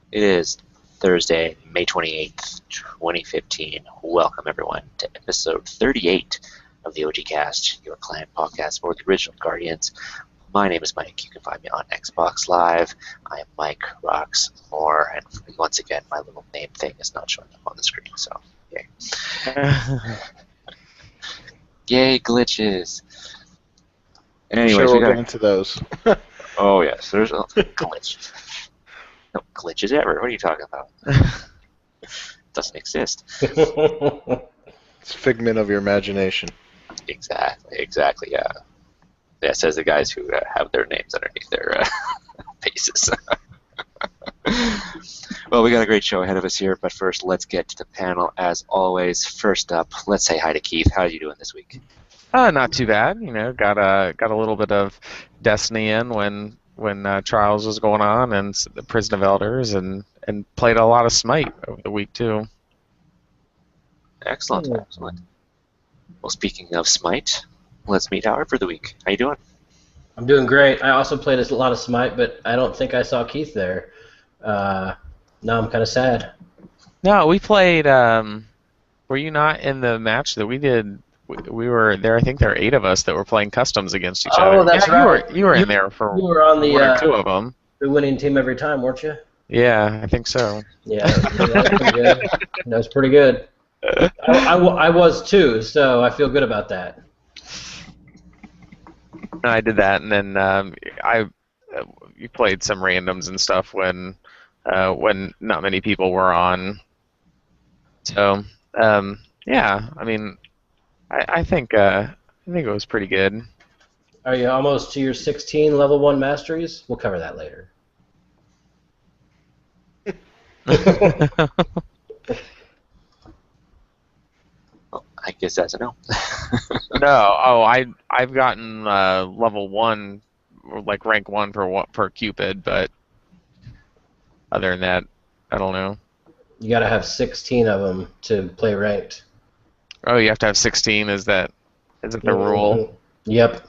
It is Thursday, May 28th, 2015. Welcome, everyone, to episode 38 of the OG Cast, your client podcast for the original Guardians. My name is Mike. You can find me on Xbox Live. I am mikerocksmore, and once again, my little name thing is not showing up on the screen, so yay. Yay, glitches. Anyways, sure we'll get into those. Oh, yes, there's a glitch. No glitches ever. What are you talking about? Doesn't exist. It's a figment of your imagination. Exactly, yeah. Yeah, says the guys who have their names underneath their faces. Well, we got a great show ahead of us here, but first, let's get to the panel as always. First up, let's say hi to Keith. How are you doing this week? Not too bad. You know, got a little bit of Destiny in when Trials was going on, and the Prison of Elders, and played a lot of Smite over the week too. Excellent. Well, speaking of Smite, let's meet Howard for the week. How you doing? I'm doing great. I also played a lot of Smite, but I don't think I saw Keith there. Now I'm kind of sad. No, we played. Were you not in the match that we did? We were there. I think there are 8 of us that were playing customs against each other. Oh, that's right. You were in there for you were on the, 1 or 2 of them. The winning team every time, weren't you? Yeah, I think so. Yeah, that was pretty good. That was pretty good. I was too, so I feel good about that. I did that, and then you played some randoms and stuff when not many people were on. So yeah, I mean, I think it was pretty good. Are you almost to your 16 level 1 masteries? We'll cover that later. Well, I guess that's a no. No, I've gotten level 1, or like rank 1 per Cupid, but other than that, I don't know. You got to have 16 of them to play ranked. Oh, you have to have 16. Is it the rule? Yep.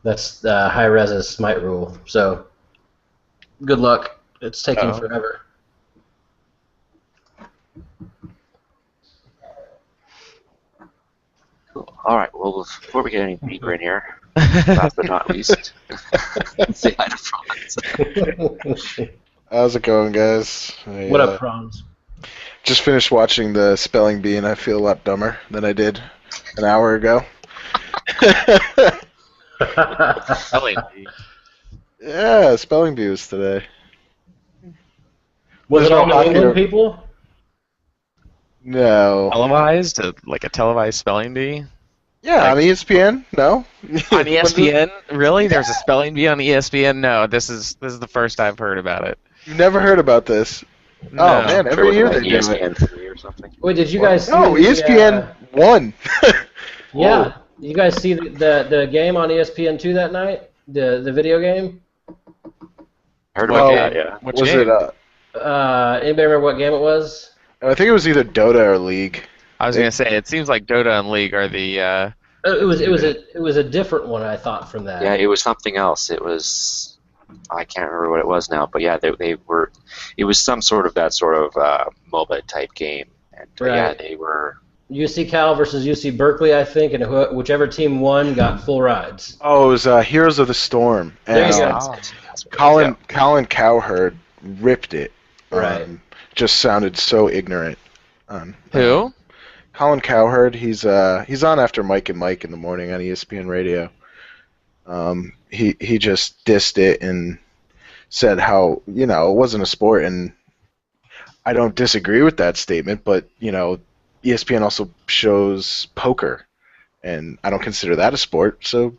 That's the high res Smite rule. So, good luck. It's taking forever. Cool. All right. Well, before we get any deeper in here, last but not least, say hi to Franz. How's it going, guys? What up, Franz? Just finished watching the Spelling Bee, and I feel a lot dumber than I did an hour ago. Yeah, Spelling Bee was today. Was it no all New hockey England or- people? No. Televised? Like a televised spelling bee? Yeah, on ESPN? No? On ESPN? Really? There's a spelling bee on ESPN? No, this is the first I've heard about it. You've never heard about this? No. Oh, man, every year they do it. ESPN 3 or something. Wait, did you guys see No, the, ESPN 1. Yeah. You guys see the game on ESPN 2 that night? The video game? Heard about Well, that, yeah. Which Was game? it, Anybody remember what game it was? I think it was either Dota or League. I was gonna say it seems like Dota and League are the. It was a different one, I thought, from that. Yeah, it was something else. It was, I can't remember what it was now, but yeah, they were, it was some sort of that sort of MOBA type game, and yeah, Right. they were. UC Cal versus UC Berkeley, I think, and whichever team won got full rides. Oh, it was Heroes of the Storm. And, There you go. That's what it is, Colin Cowherd ripped it. Right. Just sounded so ignorant. Who? Colin Cowherd. He's on after Mike and Mike in the morning on ESPN Radio. He just dissed it and said how it wasn't a sport, and I don't disagree with that statement, but ESPN also shows poker, and I don't consider that a sport. So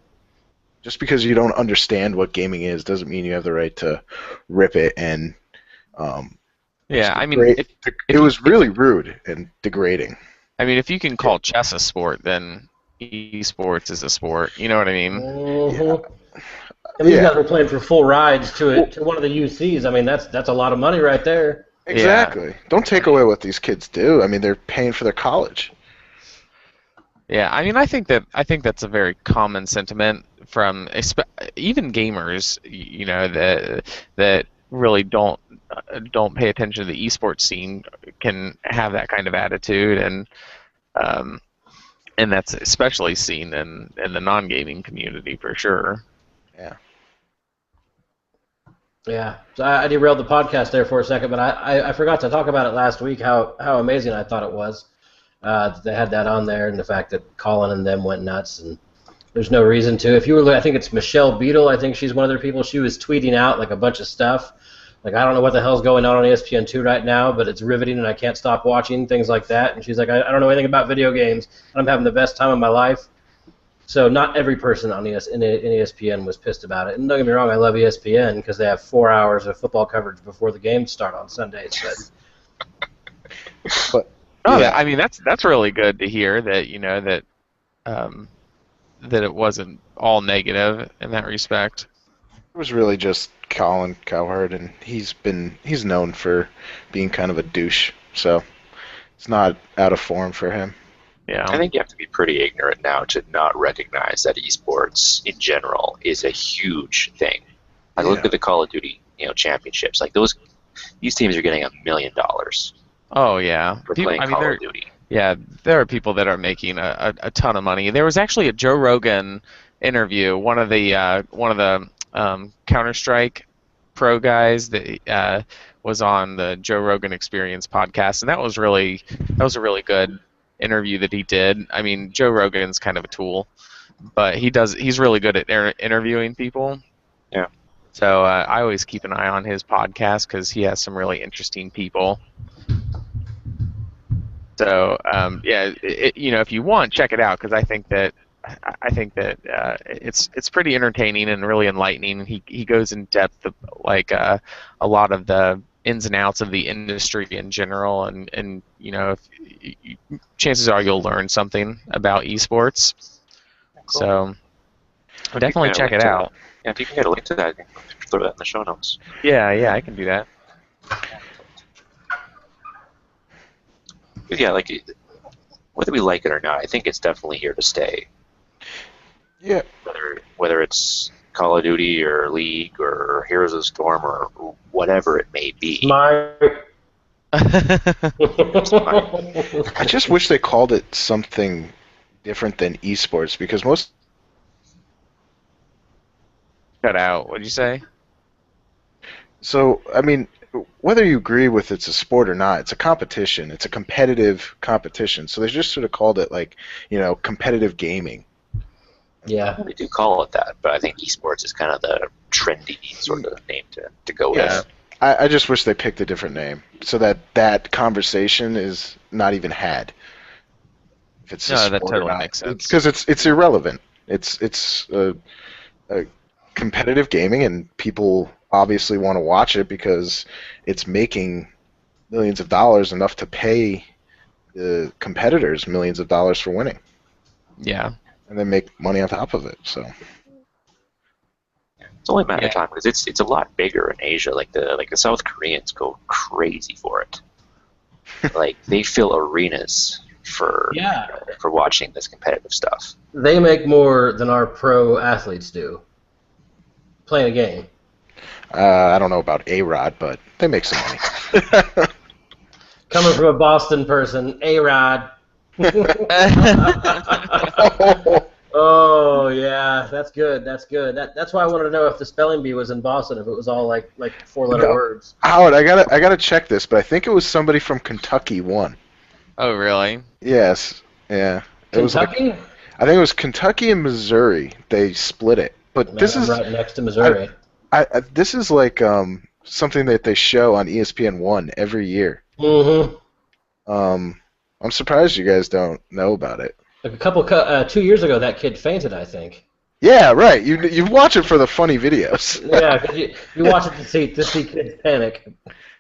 just because you don't understand what gaming is doesn't mean you have the right to rip it and Yeah, I mean, it was really rude and degrading. I mean, if you can call chess a sport, then esports is a sport. You know what I mean? Mm-hmm. And these guys were playing for full rides to one of the UCs. I mean, that's a lot of money right there. Exactly. Yeah. Don't take away what these kids do. I mean, they're paying for their college. Yeah, I mean, I think that's a very common sentiment from even gamers, that really don't don't pay attention to the esports scene can have that kind of attitude, and that's especially seen in the non-gaming community for sure. Yeah. Yeah, so I derailed the podcast there for a second, but I forgot to talk about it last week, how amazing I thought it was. That they had that on there, and the fact that Colin and them went nuts, and there's no reason to. If you were, I think it's Michelle Beadle, I think she's one of their people, she was tweeting out like a bunch of stuff. Like, I don't know what the hell's going on ESPN2 right now, but it's riveting and I can't stop watching, things like that. And she's like, I don't know anything about video games, and I'm having the best time of my life. So not every person on in ESPN was pissed about it. And don't get me wrong, I love ESPN because they have 4 hours of football coverage before the games start on Sundays. But yeah, I mean that's really good to hear that that it wasn't all negative in that respect. it was really just Colin Cowherd, and he's known for being kind of a douche, so it's not out of form for him. Yeah. I think you have to be pretty ignorant now to not recognize that esports in general is a huge thing. Like, look at the Call of Duty, championships. Like, these teams are getting $1 million Oh yeah. for playing Call of Duty. Yeah, there are people that are making a ton of money. There was actually a Joe Rogan interview. One of the Counter-Strike pro guys that was on the Joe Rogan Experience podcast, and that was a really good interview that he did. I mean, Joe Rogan's kind of a tool, but he's really good at interviewing people. Yeah. So I always keep an eye on his podcast because he has some really interesting people. So if you want, check it out because I think that it's pretty entertaining and really enlightening. He goes in depth of, like a lot of the ins and outs of the industry in general, and chances are you'll learn something about esports. Cool. So definitely check it out. Yeah, if you can get a link to that, you can throw that in the show notes. Yeah, I can do that. Yeah, like, whether we like it or not, I think it's definitely here to stay. Yeah. Whether it's Call of Duty or League or Heroes of the Storm or whatever it may be. Smart. I just wish they called it something different than esports, because most... Cut out. What'd you say? So, I mean, whether you agree with it's a sport or not, it's a competition. It's a competitive competition. So they just sort of called it, like, competitive gaming. Yeah. They do call it that, but I think esports is kind of the trendy sort of name to go with. I just wish they picked a different name so that conversation is not even had. If it's that totally makes sense. Because it's irrelevant. It's a competitive gaming, and people obviously want to watch it because it's making millions of dollars, enough to pay the competitors millions of dollars for winning. Yeah. And then make money on top of it. So it's only a matter of time because it's a lot bigger in Asia. Like the South Koreans go crazy for it. Like, they fill arenas for watching this competitive stuff. They make more than our pro athletes do playing a game. I don't know about A-Rod, but they make some money. Coming from a Boston person, A-Rod. Oh yeah, that's good. That's why I wanted to know if the spelling bee was in Boston, if it was all like 4-letter words. Howard, I gotta check this, but I think it was somebody from Kentucky won. Oh really? Yes. Yeah. Kentucky? I think it was Kentucky and Missouri. They split it, but this is right next to Missouri. This is like something that they show on ESPN1 every year. Mm-hmm. I'm surprised you guys don't know about it. Like 2 years ago, that kid fainted, I think. Yeah, right. You watch it for the funny videos. Yeah, because you watch it to see kids panic.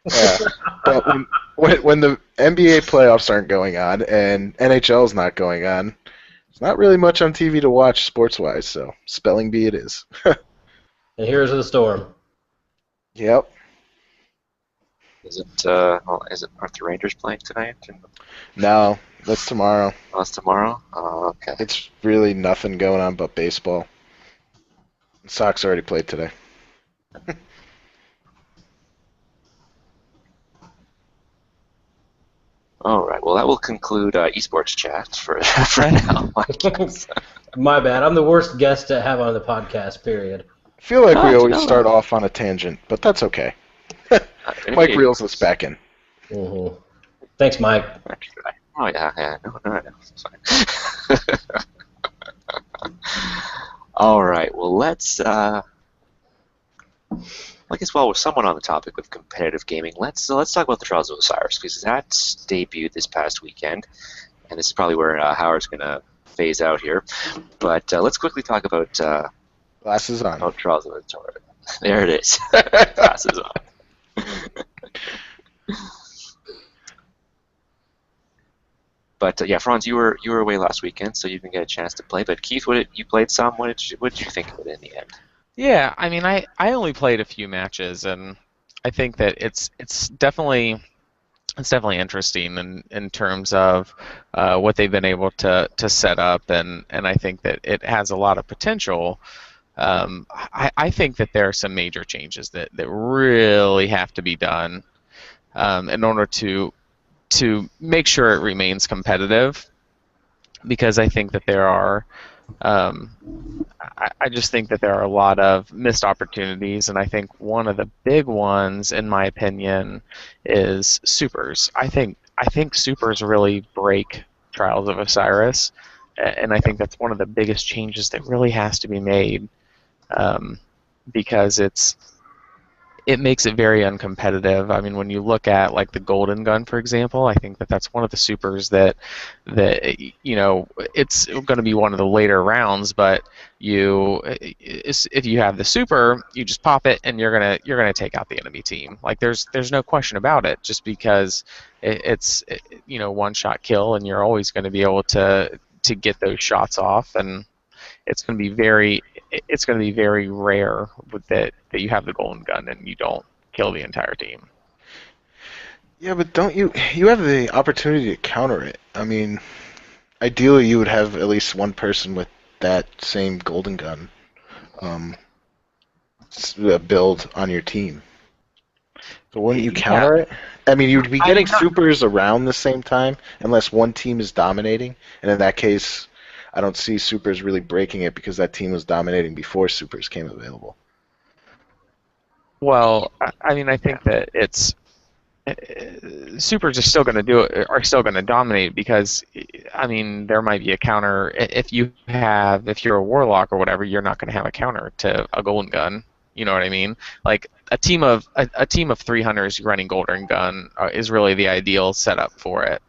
Yeah. But when the NBA playoffs aren't going on and NHL's not going on, there's not really much on TV to watch sports-wise. So spelling bee it is. And Heroes of the Storm. Yep. Aren't the Rangers playing tonight? No, that's tomorrow. Oh, that's tomorrow? Oh, okay. It's really nothing going on but baseball. The Sox already played today. All right. Well, that will conclude esports chat for now. I guess. My bad. I'm the worst guest to have on the podcast, period. I feel like we always No. start off on a tangent, but that's okay. Mike reels us back in. Mm-hmm. Thanks, Mike. Oh, yeah. No. It's fine. All right. Well, let's... I guess while we're somewhat on the topic of competitive gaming, let's talk about the Trials of Osiris, because that's debuted this past weekend, and this is probably where Howard's going to phase out here. But let's quickly talk about Glasses on. Trials of Osiris. There it is. Glasses on. But yeah, Franz, you were away last weekend, so you didn't get a chance to play. But Keith, you played some. What did you think of it in the end? Yeah, I mean, I only played a few matches, and I think that it's definitely interesting in terms of what they've been able to set up, and I think that it has a lot of potential. I think that there are some major changes that really have to be done in order to make sure it remains competitive, because I think that there are I just think that there are a lot of missed opportunities, and I think one of the big ones, in my opinion, is supers. I think supers really break Trials of Osiris, and I think that's one of the biggest changes that really has to be made, because it makes it very uncompetitive. I mean, when you look at like the Golden Gun, for example, I think that that's one of the supers that it's going to be one of the later rounds. But if you have the super, you just pop it and you're gonna take out the enemy team. Like there's no question about it. Just because it's one shot kill, and you're always going to be able to get those shots off, and it's going to be very rare that you have the Golden Gun and you don't kill the entire team. Yeah, but don't you have the opportunity to counter it? I mean, ideally you would have at least one person with that same Golden Gun build on your team. So wouldn't you counter it? I mean, you'd be getting supers around the same time unless one team is dominating, and in that case, I don't see supers really breaking it because that team was dominating before supers came available. Well, I mean, I think that it's supers are still going to dominate, because I mean, there might be a counter if you're a warlock or whatever, you're not going to have a counter to a Golden Gun. You know what I mean? Like a team of 3 hunters running Golden Gun is really the ideal setup for it.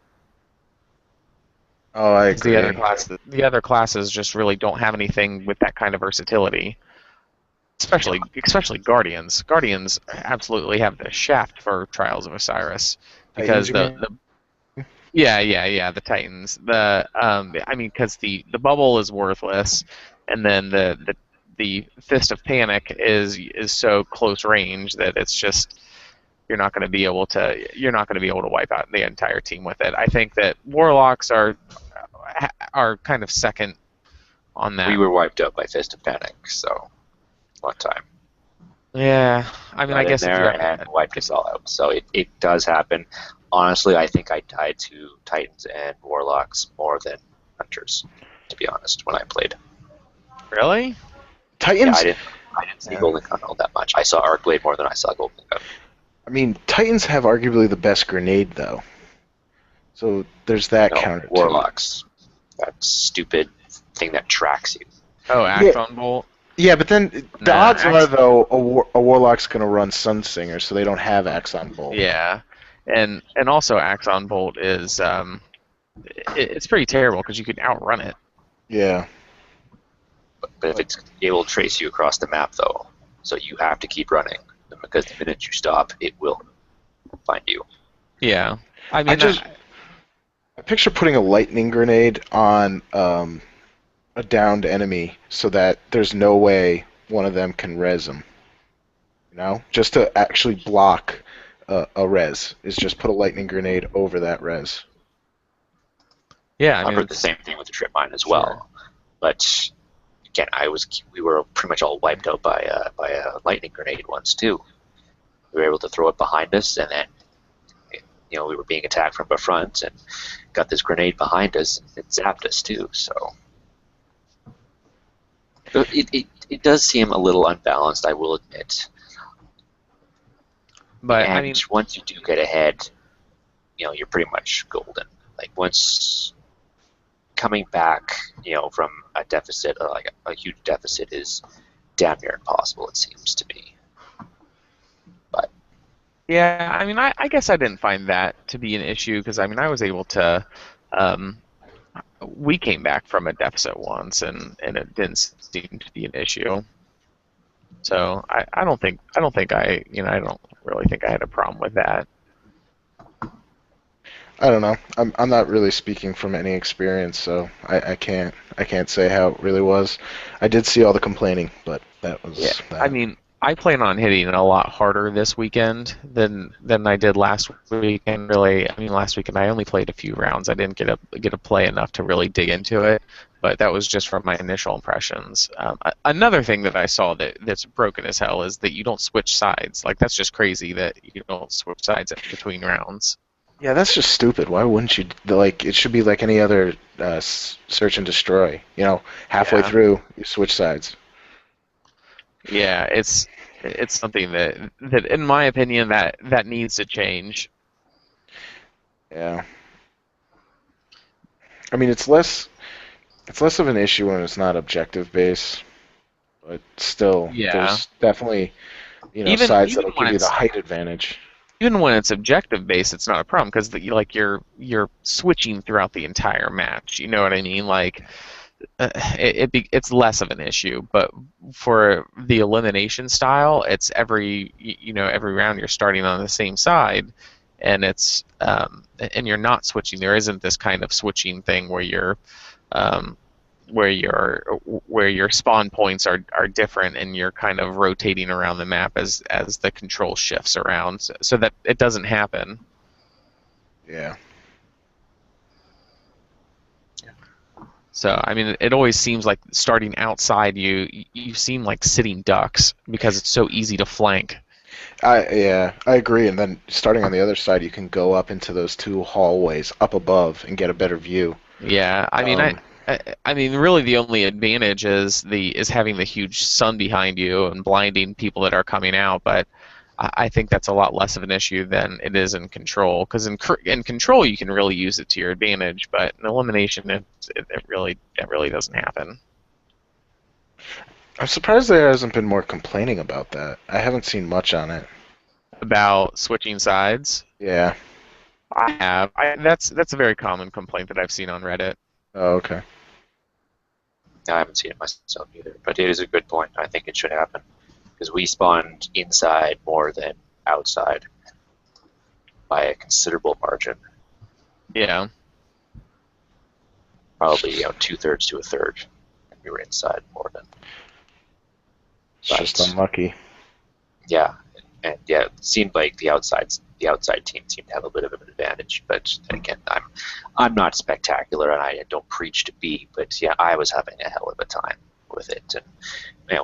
Oh, I agree. The other classes just really don't have anything with that kind of versatility. Especially Guardians. Guardians absolutely have the shaft for Trials of Osiris, because the Titans. Because the bubble is worthless, and then the Fist of Panic is so close range that it's just you're not going to be able to wipe out the entire team with it. I think that Warlocks are kind of second on that. We were wiped out by Fist of Panic, so one time. Yeah, I mean, I guess and wiped us all out. So it does happen. Honestly, I think I died to Titans and Warlocks more than Hunters, to be honest, when I played. Really? Titans? Yeah, I didn't see Golden Gun all that much. I saw Arcblade more than I saw Golden Gun. I mean, Titans have arguably the best grenade, though. So there's that counter. Warlocks. That stupid thing that tracks you. Oh, Axon Bolt? Yeah, but then the odds are, though, a Warlock's going to run Sunsinger, so they don't have Axon Bolt. Yeah, and also Axon Bolt is it's pretty terrible because you can outrun it. Yeah. But if it will trace you across the map, though, so you have to keep running, because the minute you stop, it will find you. Yeah, I mean, I picture putting a lightning grenade on a downed enemy so that there's no way one of them can res them. You know, just to actually block a res is just put a lightning grenade over that res. Yeah, I've heard the same thing with the trip mine as well, but again, we were pretty much all wiped out by a lightning grenade once too. We were able to throw it behind us, and then we were being attacked from the front and got this grenade behind us and it zapped us too. So it does seem a little unbalanced, I will admit. But and I mean, once you do get ahead, you're pretty much golden. Like once coming back, from a deficit, like a huge deficit, is damn near impossible. It seems to be. But yeah, I mean, I guess I didn't find that to be an issue because I mean, I was able to. We came back from a deficit once, and it didn't seem to be an issue. So I don't really think I had a problem with that. I don't know. I'm not really speaking from any experience, so I can't say how it really was. I did see all the complaining, but that was that. I mean, I plan on hitting it a lot harder this weekend than I did last weekend. Really, I mean, last weekend I only played a few rounds. I didn't get to play enough to really dig into it. But that was just from my initial impressions. Another thing that I saw that's broken as hell is that you don't switch sides. Like that's just crazy that you don't switch sides between rounds. Yeah, that's just stupid. Why wouldn't you? Like, it should be like any other search and destroy. Halfway through, you switch sides. Yeah, it's something that in my opinion that needs to change. Yeah. I mean, it's less of an issue when it's not objective based, but still, there's definitely sides that'll give you the height advantage. Even when it's objective based, it's not a problem because you're switching throughout the entire match. You know what I mean? Like it's less of an issue. But for the elimination style, it's every round you're starting on the same side, and it's and you're not switching. There isn't this kind of switching thing where you're where your spawn points are different and you're kind of rotating around the map as the control shifts around, so that it doesn't happen. Yeah. So I mean, it always seems like starting outside you seem like sitting ducks because it's so easy to flank. I agree. And then starting on the other side, you can go up into those two hallways up above and get a better view. Yeah, I mean, I mean, really, the only advantage is having the huge sun behind you and blinding people that are coming out. But I think that's a lot less of an issue than it is in control. Because in control, you can really use it to your advantage. But in elimination, it really doesn't happen. I'm surprised there hasn't been more complaining about that. I haven't seen much on it. About switching sides? Yeah. I have. That's a very common complaint that I've seen on Reddit. Oh, okay. I haven't seen it myself either, but it is a good point. I think it should happen because we spawned inside more than outside by a considerable margin. Yeah. Probably 2/3 to a third. We were inside more than. It's just unlucky. Yeah, and it seemed like the outside team seemed to have a bit of an advantage. But then again, I'm not spectacular, and I don't preach to be. But yeah, I was having a hell of a time with it, and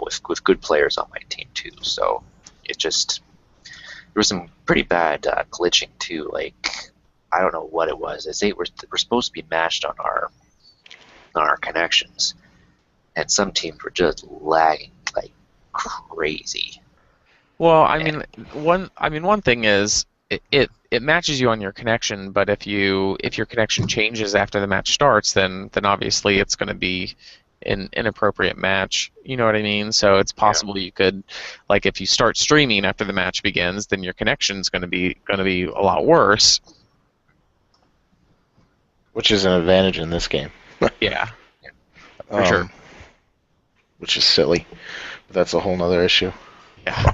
with good players on my team too. So it just there was some pretty bad glitching too. Like I don't know what it was. We're supposed to be matched on our connections, and some teams were just lagging like crazy. Well, I mean, one thing is it matches you on your connection, but if your connection changes after the match starts, then obviously it's going to be an inappropriate match. You know what I mean? So it's possible you could, like, if you start streaming after the match begins, then your connection's going to be a lot worse. Which is an advantage in this game. Yeah, for sure. Which is silly. But that's a whole other issue. Yeah.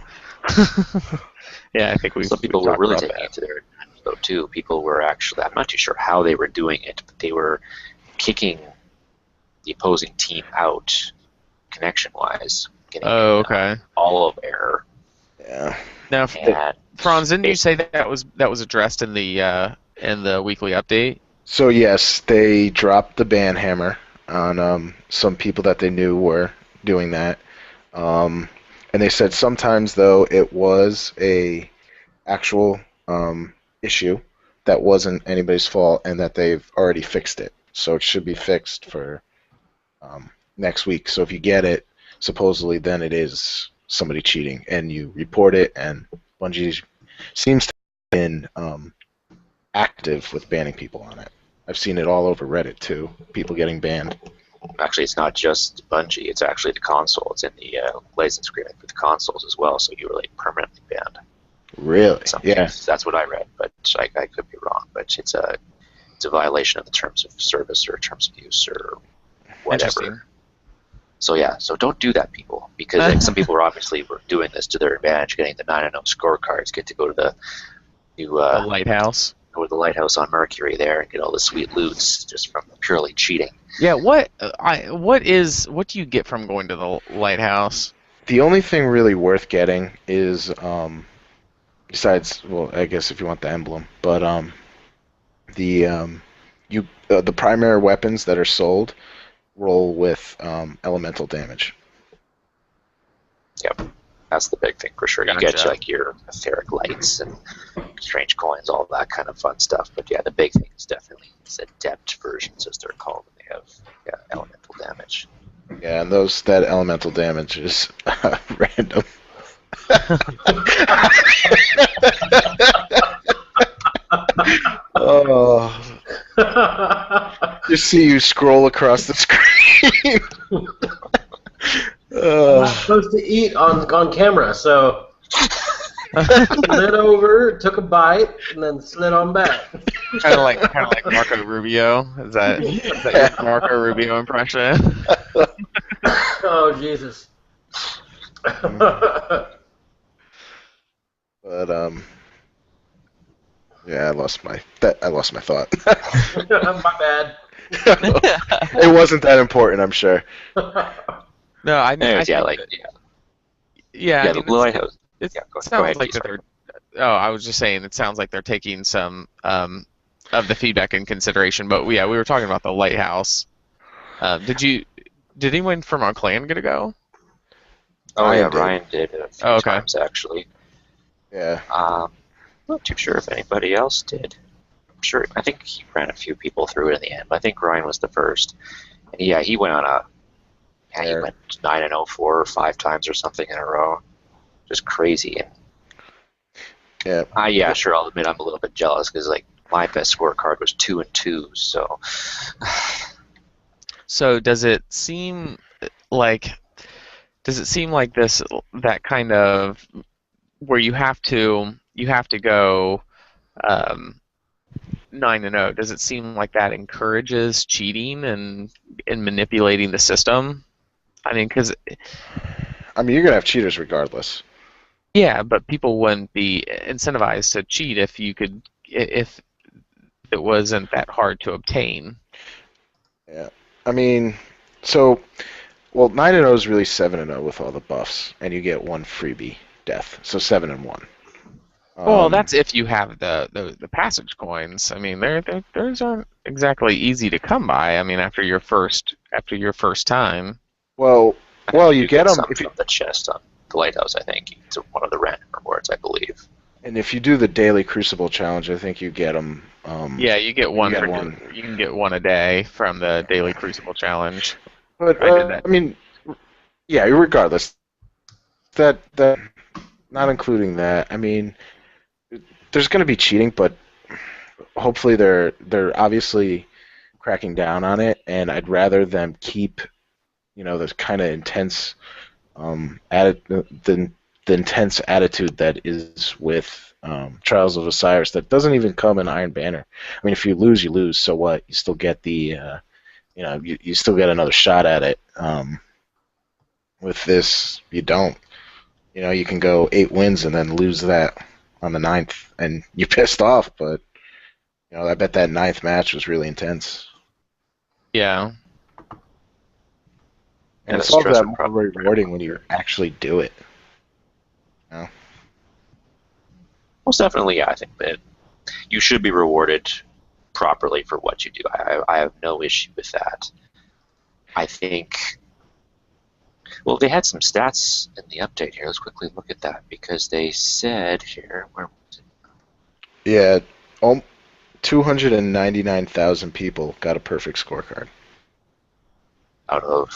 Yeah, I think some people were really taking it to their advantage, though, too. People were actually, I'm not too sure how they were doing it, but they were kicking the opposing team out connection-wise. Okay. All of error. Yeah. Now, Franz, didn't you say that was addressed in the weekly update? So yes, they dropped the ban hammer on some people that they knew were doing that. And they said sometimes, though, it was a actual issue that wasn't anybody's fault and that they've already fixed it. So it should be fixed for next week. So if you get it, supposedly then it is somebody cheating, and you report it, and Bungie seems to have been active with banning people on it. I've seen it all over Reddit too, people getting banned. Actually, it's not just Bungie, it's actually the console. It's in the license agreement for the consoles as well, so you were like permanently banned. Really? Something. Yeah. That's what I read, but I could be wrong. But it's a violation of the terms of service or terms of use or whatever. So yeah, so don't do that, people, because like, some people were doing this to their advantage, getting the 9-0 scorecards, get to go to the new the lighthouse. Go to the lighthouse on Mercury there and get all the sweet loots just from purely cheating. Yeah, what do you get from going to the lighthouse? The only thing really worth getting is besides, well, I guess if you want the emblem, but the primary weapons that are sold roll with elemental damage. Yep, that's the big thing for sure. You Gotcha. get like your etheric lights and strange coins, all that kind of fun stuff. But yeah, the big thing is definitely it's adept versions, as they're called, and they have elemental damage. Yeah, and that elemental damage is random. Oh, just see you scroll across the screen. I'm not supposed to eat on camera, so slid over, took a bite, and then slid on back. kind of like Marco Rubio. Is that your Marco Rubio impression? Oh Jesus! But yeah, I lost my thought. My bad. It wasn't that important, I'm sure. No, I Anyways, think the mean, Blue Lighthouse. it Yeah, go sounds ahead, like Keith. that they're. Oh, I was just saying, it sounds like they're taking some of the feedback in consideration. But yeah, we were talking about the lighthouse. Did anyone from our clan get to go? Oh yeah, Ryan did. Ryan did a few okay. times actually. Yeah. Not too sure if anybody else did. I'm sure. I think he ran a few people through it in the end, but I think Ryan was the first. And yeah, he went on he went 9-0 4 or 5 times or something in a row. Just crazy. And Yeah. sure, I'll admit I'm a little bit jealous because like my best scorecard was 2-2. So. So does it seem like that kind of where you have to go 9-0? Does it seem like that encourages cheating and manipulating the system? I mean, because you're gonna have cheaters regardless. yeah, but people wouldn't be incentivized to cheat if it wasn't that hard to obtain. Yeah. I mean, so 9-0 is really 7-0 with all the buffs, and you get one freebie death, so 7-1. Well, that's if you have the passage coins. I mean, those aren't exactly easy to come by. I mean, after your first time. Well, you get them if you from the chest on the lighthouse. I think it's one of the random rewards, I believe. And if you do the daily Crucible challenge, I think you get them. Yeah, you get one. One. You can get one a day from the daily Crucible challenge. But I did that. I mean, yeah. Regardless, that not including that. I mean, there's going to be cheating, but hopefully they're obviously cracking down on it, and I'd rather them keep, this kind of intense the intense attitude that is with Trials of Osiris that doesn't even come in Iron Banner. I mean, if you lose, you lose. So what? You still get the you still get another shot at it. With this, you don't. You can go 8 wins and then lose that on the 9th, and you're pissed off. But I bet that 9th match was really intense. Yeah. And it's all that more rewarding when you actually do it. Most definitely, yeah. I think that you should be rewarded properly for what you do. I have no issue with that. I think. Well, they had some stats in the update here. Let's quickly look at that because they said here. Where was it? Yeah. 299,000 people got a perfect scorecard. Out of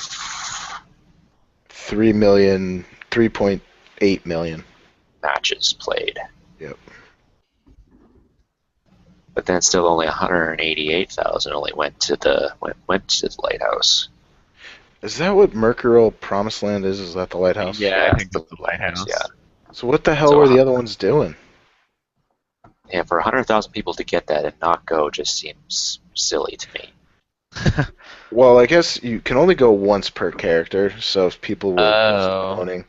3.8 million. matches played. Yep. But then still only 188,000 only went to the lighthouse. Is that what Mercurial Promised Land is? Is that the lighthouse? Yeah, I think that's the lighthouse. Yeah. So what the hell So, were the other ones doing? Yeah, for 100,000 people to get that and not go just seems silly to me. Well, I guess you can only go once per character, so if people were postponing,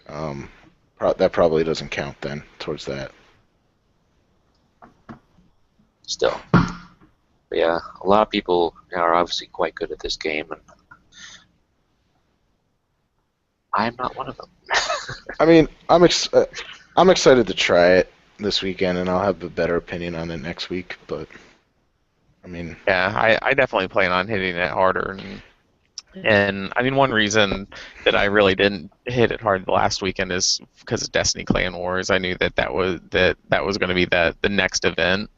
that probably doesn't count then towards that. Still. But yeah, a lot of people are obviously quite good at this game, and I'm not one of them. I mean, I'm excited to try it this weekend, and I'll have a better opinion on it next week. But I mean, Yeah, I definitely plan on hitting it harder, and I mean one reason that I really didn't hit it hard the last weekend is because of Destiny Clan Wars. I knew that was going to be the next event,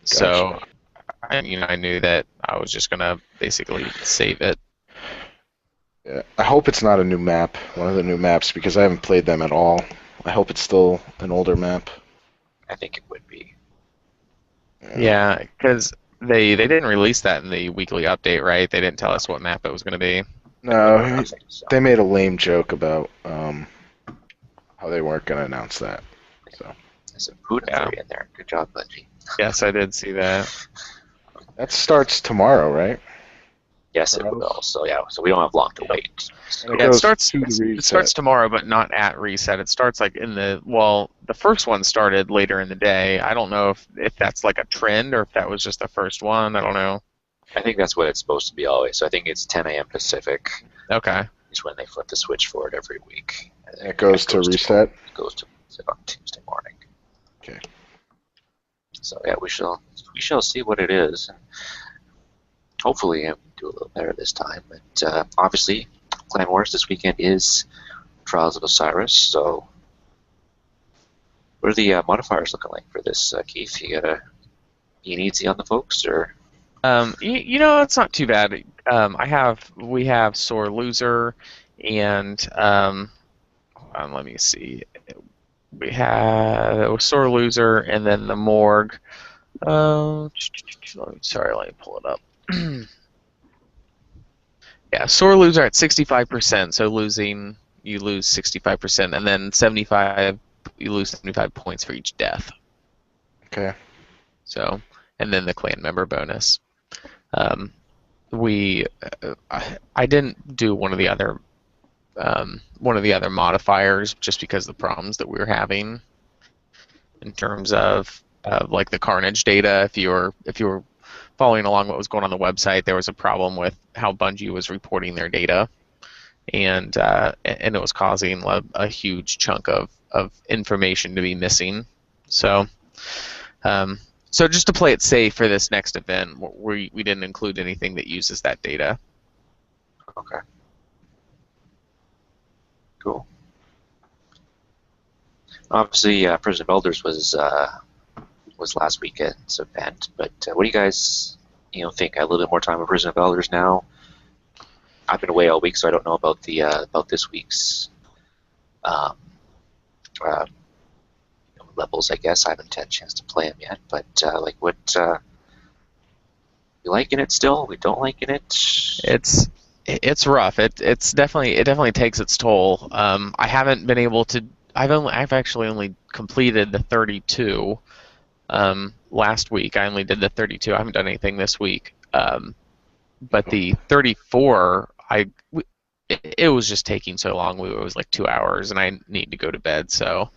so I knew that I was just gonna basically save it. yeah, I hope it's not a new map, one of the new maps, because I haven't played them at all. I hope it's still an older map. I think it would be. Yeah, because they didn't release that in the weekly update, right? They didn't tell us what map it was going to be. No, I think so. they made a lame joke about how they weren't going to announce that. So There's some Buddha theory in there. Good job, Bungie. Yes, I did see that. that starts tomorrow, right? Yes, it will. So yeah, so we don't have long to wait. And Yeah, it goes starts. to the It reset. starts tomorrow, but not at reset. It starts like the first one started later in the day. I don't know if that's like a trend or if that was just the first one. I don't know. I think that's what it's supposed to be always. So I think it's 10 a.m. Pacific Okay. is when they flip the switch for it every week. And And it goes to reset? It goes to reset on Tuesday morning. Okay. So yeah, we shall see what it is. And hopefully we do a little better this time. But obviously, Clan Wars this weekend is Trials of Osiris. So what are the modifiers looking like for this, Keith? You got being easy on the folks, or? It's not too bad. We have Sore Loser, and hold on, let me see. We have Sore Loser, and then the Morgue. Sorry, let me pull it up. Yeah, Sore Loser at 65%, so you lose 65%, and then 75, you lose 75 points for each death. Okay. So, and then the clan member bonus. I didn't do one of the other modifiers just because of the problems that we were having in terms of like the Carnage data. If you were following along what was going on the website, there was a problem with how Bungie was reporting their data, and it was causing a huge chunk of information to be missing. So just to play it safe for this next event, we didn't include anything that uses that data. Okay. Cool. Obviously, Prison of Elders was last weekend's event, but what do you guys, think? I have a little bit more time with Prison of Elders now. I've been away all week, so I don't know about the about this week's levels. I guess I haven't had a chance to play them yet, but what you liking it still? We don't liking it? It's rough. It definitely takes its toll. I haven't been able to. I've actually only completed the 32 last week. I only did the 32. I haven't done anything this week. But the 34, it was just taking so long. It was like 2 hours, and I need to go to bed, so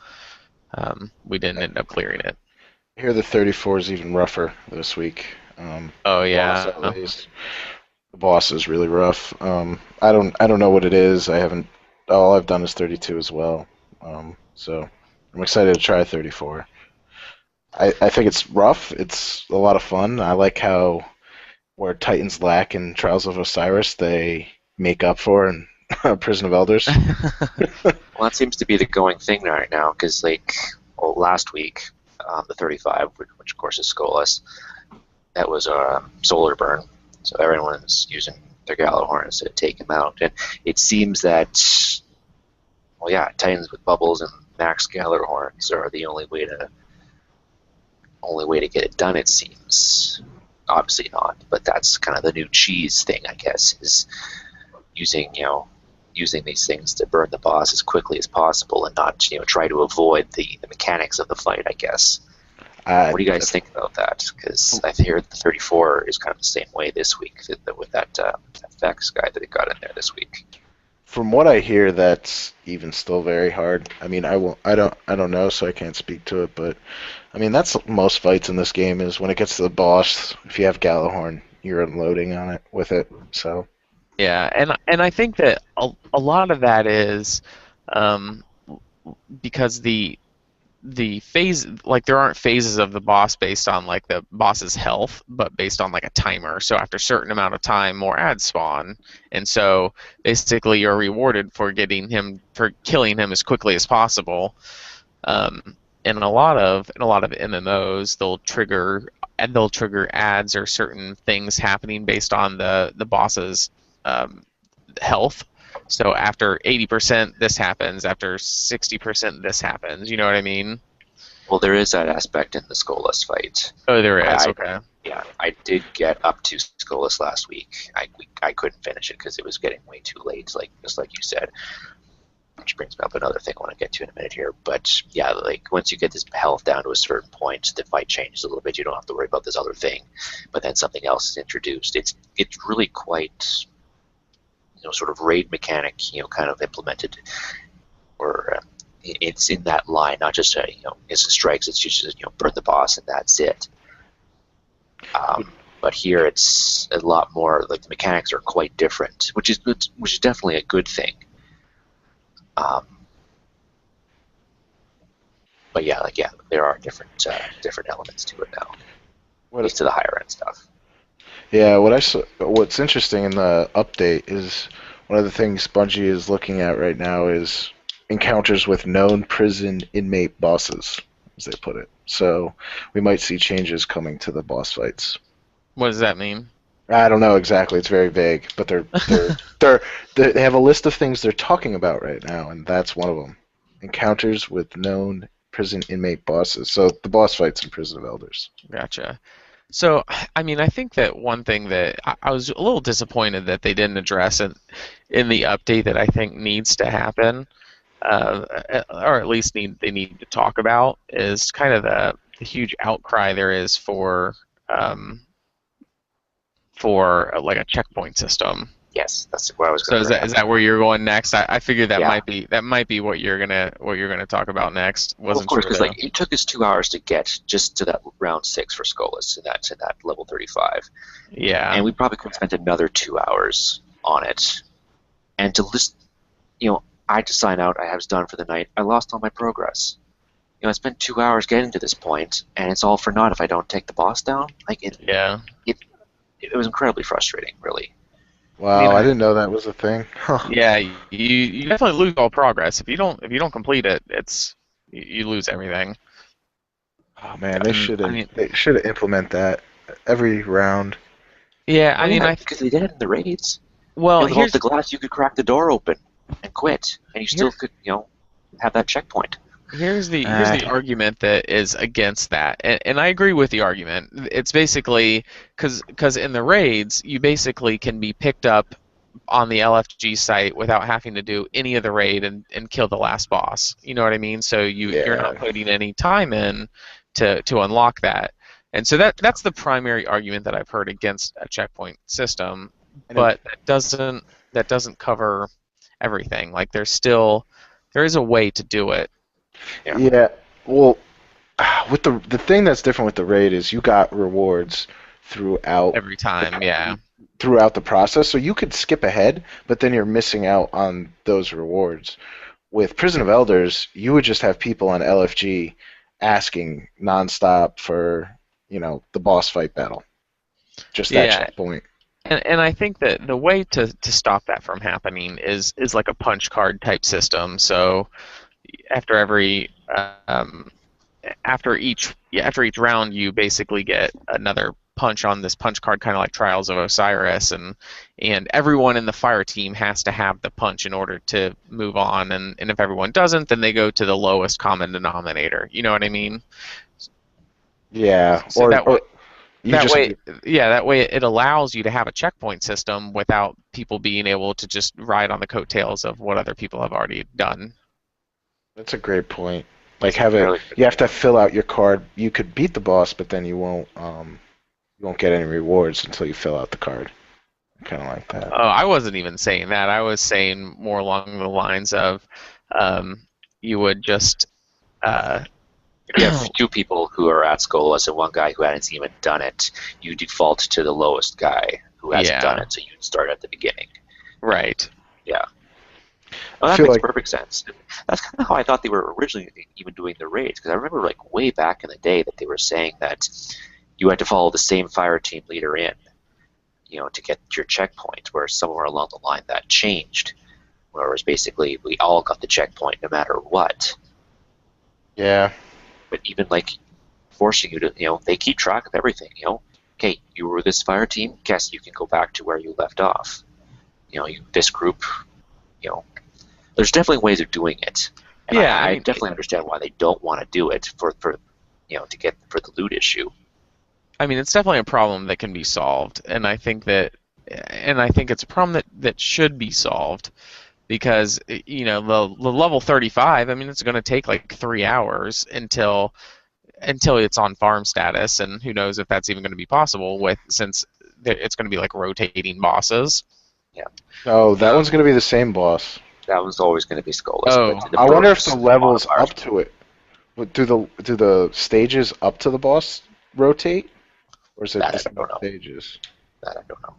we didn't end up clearing it. I hear the 34 is even rougher this week. Oh yeah. Boss, at least. The boss is really rough. I don't know what it is. All I've done is 32 as well. So I'm excited to try 34. I think it's rough. It's a lot of fun. I like how where Titans lack in Trials of Osiris, they make up for in Prison of Elders. Well, that seems to be the going thing right now, because last week, the 35, which of course is Skolas, that was a solar burn. So everyone's using their Gjallarhorns to take him out. And it seems that, well, yeah, Titans with bubbles and max Gjallarhorns are the only way to get it done, it seems. Obviously not, but that's kind of the new cheese thing, I guess, is using these things to burn the boss as quickly as possible and not try to avoid the mechanics of the fight, I guess. What do you guys think about that? Because I hear the 34 is kind of the same way this week with that FX guy that they got in there this week. From what I hear, that's even still very hard. I mean, I don't know, so I can't speak to it. But I mean, that's most fights in this game is when it gets to the boss. If you have Gjallarhorn, you're unloading on it with it. So yeah, and I think that a lot of that is because the phase, like, there aren't phases of the boss based on like the boss's health, but based on like a timer. So after a certain amount of time, more ads spawn, and so basically you're rewarded for killing him as quickly as possible. In a lot of MMOs, they'll trigger ads or certain things happening based on the boss's health. So after 80% this happens, after 60% this happens. You know what I mean? Well, there is that aspect in the Skolas fight. Oh, there is. Okay. Yeah, I did get up to Skolas last week. I couldn't finish it because it was getting way too late, just like you said. Which brings me up another thing I want to get to in a minute here. But yeah, like once you get this health down to a certain point, the fight changes a little bit. You don't have to worry about this other thing, but then something else is introduced. It's really quite sort of raid mechanic, kind of implemented, or it's in that line, not just instant strikes. It's just burn the boss and that's it. But here it's a lot more like the mechanics are quite different, which is good, which is definitely a good thing. But yeah, there are different elements to it now, at least to the higher end stuff. Yeah, what's interesting in the update is one of the things Bungie is looking at right now is encounters with known prison inmate bosses, as they put it. So we might see changes coming to the boss fights. What does that mean? I don't know exactly. It's very vague, but they have a list of things they're talking about right now, and that's one of them. Encounters with known prison inmate bosses. So the boss fights in Prison of Elders. Gotcha. So, I mean, I think that one thing that I was a little disappointed that they didn't address in the update that I think needs to happen, or at least they need to talk about, is kind of the huge outcry there is for like a checkpoint system. Yes, that's where I was going. So is that where you're going next? I figured that might be what you're gonna talk about next. Of course, because it took us 2 hours to get just to that round 6 for Skolas, to that level 35. Yeah. And we probably could have spent another 2 hours on it. And to list, I had to sign out. I was done for the night. I lost all my progress. I spent 2 hours getting to this point, and it's all for naught if I don't take the boss down. It was incredibly frustrating, really. Wow, I didn't know that was a thing. Huh. Yeah, you definitely lose all progress if you don't complete it. You lose everything. Oh man, they should implement that every round. Yeah, because they did it in the raids. Well, here's the glass. You could crack the door open and quit, and you still could have that checkpoint. Here's the argument that is against that, and I agree with the argument. It's basically because in the raids you basically can be picked up on the LFG site without having to do any of the raid and kill the last boss. You know what I mean? So you're not putting any time in to unlock that, and so that's the primary argument that I've heard against a checkpoint system. But that doesn't cover everything. Like there is a way to do it. Yeah. Well, with the thing that's different with the raid is you got rewards throughout every time. Yeah. Throughout the process, so you could skip ahead, but then you're missing out on those rewards. With Prison of Elders, you would just have people on LFG asking nonstop for the boss fight battle. Just that checkpoint. And I think that the way to stop that from happening is like a punch card type system. So after each round, you basically get another punch on this punch card, kind of like Trials of Osiris, and everyone in the fire team has to have the punch in order to move on, and if everyone doesn't, then they go to the lowest common denominator. You know what I mean? Yeah. So that way, That way it allows you to have a checkpoint system without people being able to just ride on the coattails of what other people have already done. That's a great point. Like you have to fill out your card. You could beat the boss, but then you won't get any rewards until you fill out the card. Kind of like that. Oh, I wasn't even saying that. I was saying more along the lines of you would just if you have two people who are at Skolas and one guy who hasn't even done it, you default to the lowest guy who hasn't done it, so you start at the beginning. Right. Yeah. Well, that makes perfect sense. That's kind of how I thought they were originally even doing the raids, because I remember like way back in the day that they were saying that you had to follow the same fire team leader in, to get your checkpoint, where somewhere along the line that changed, whereas basically we all got the checkpoint no matter what. Yeah. But even like forcing you to, they keep track of everything, Okay, you were this fire team, guess you can go back to where you left off. This group, there's definitely ways of doing it. And I definitely understand why they don't want to do it for to get for the loot issue. I mean, it's definitely a problem that can be solved, and I think it's a problem that should be solved, because the level 35. I mean, it's going to take like 3 hours until it's on farm status, and who knows if that's even going to be possible since it's going to be like rotating bosses. Yeah. Oh, that one's going to be the same boss. That one's always going to be Skolas. Oh, I wonder if the levels up to it. Do the stages up to the boss rotate, or is it just stages? That I don't know.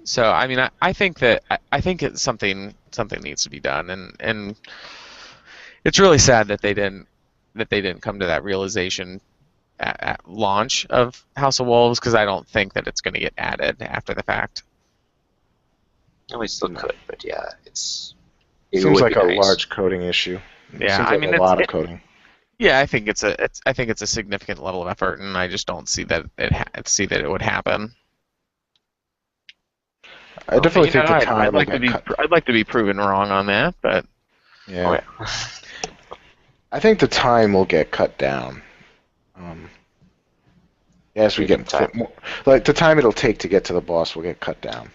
So I mean, I think it's something needs to be done, and it's really sad that they didn't come to that realization at launch of House of Wolves, because I don't think that it's going to get added after the fact. No, we still could, but yeah, it seems like a large coding issue. Yeah, I mean, a lot of coding. Yeah, I think it's a significant level of effort, and I just don't see that it would happen. I definitely think the time. I'd like to be proven wrong on that, but yeah. I think the time will get cut down. As we get more, like the time it'll take to get to the boss will get cut down.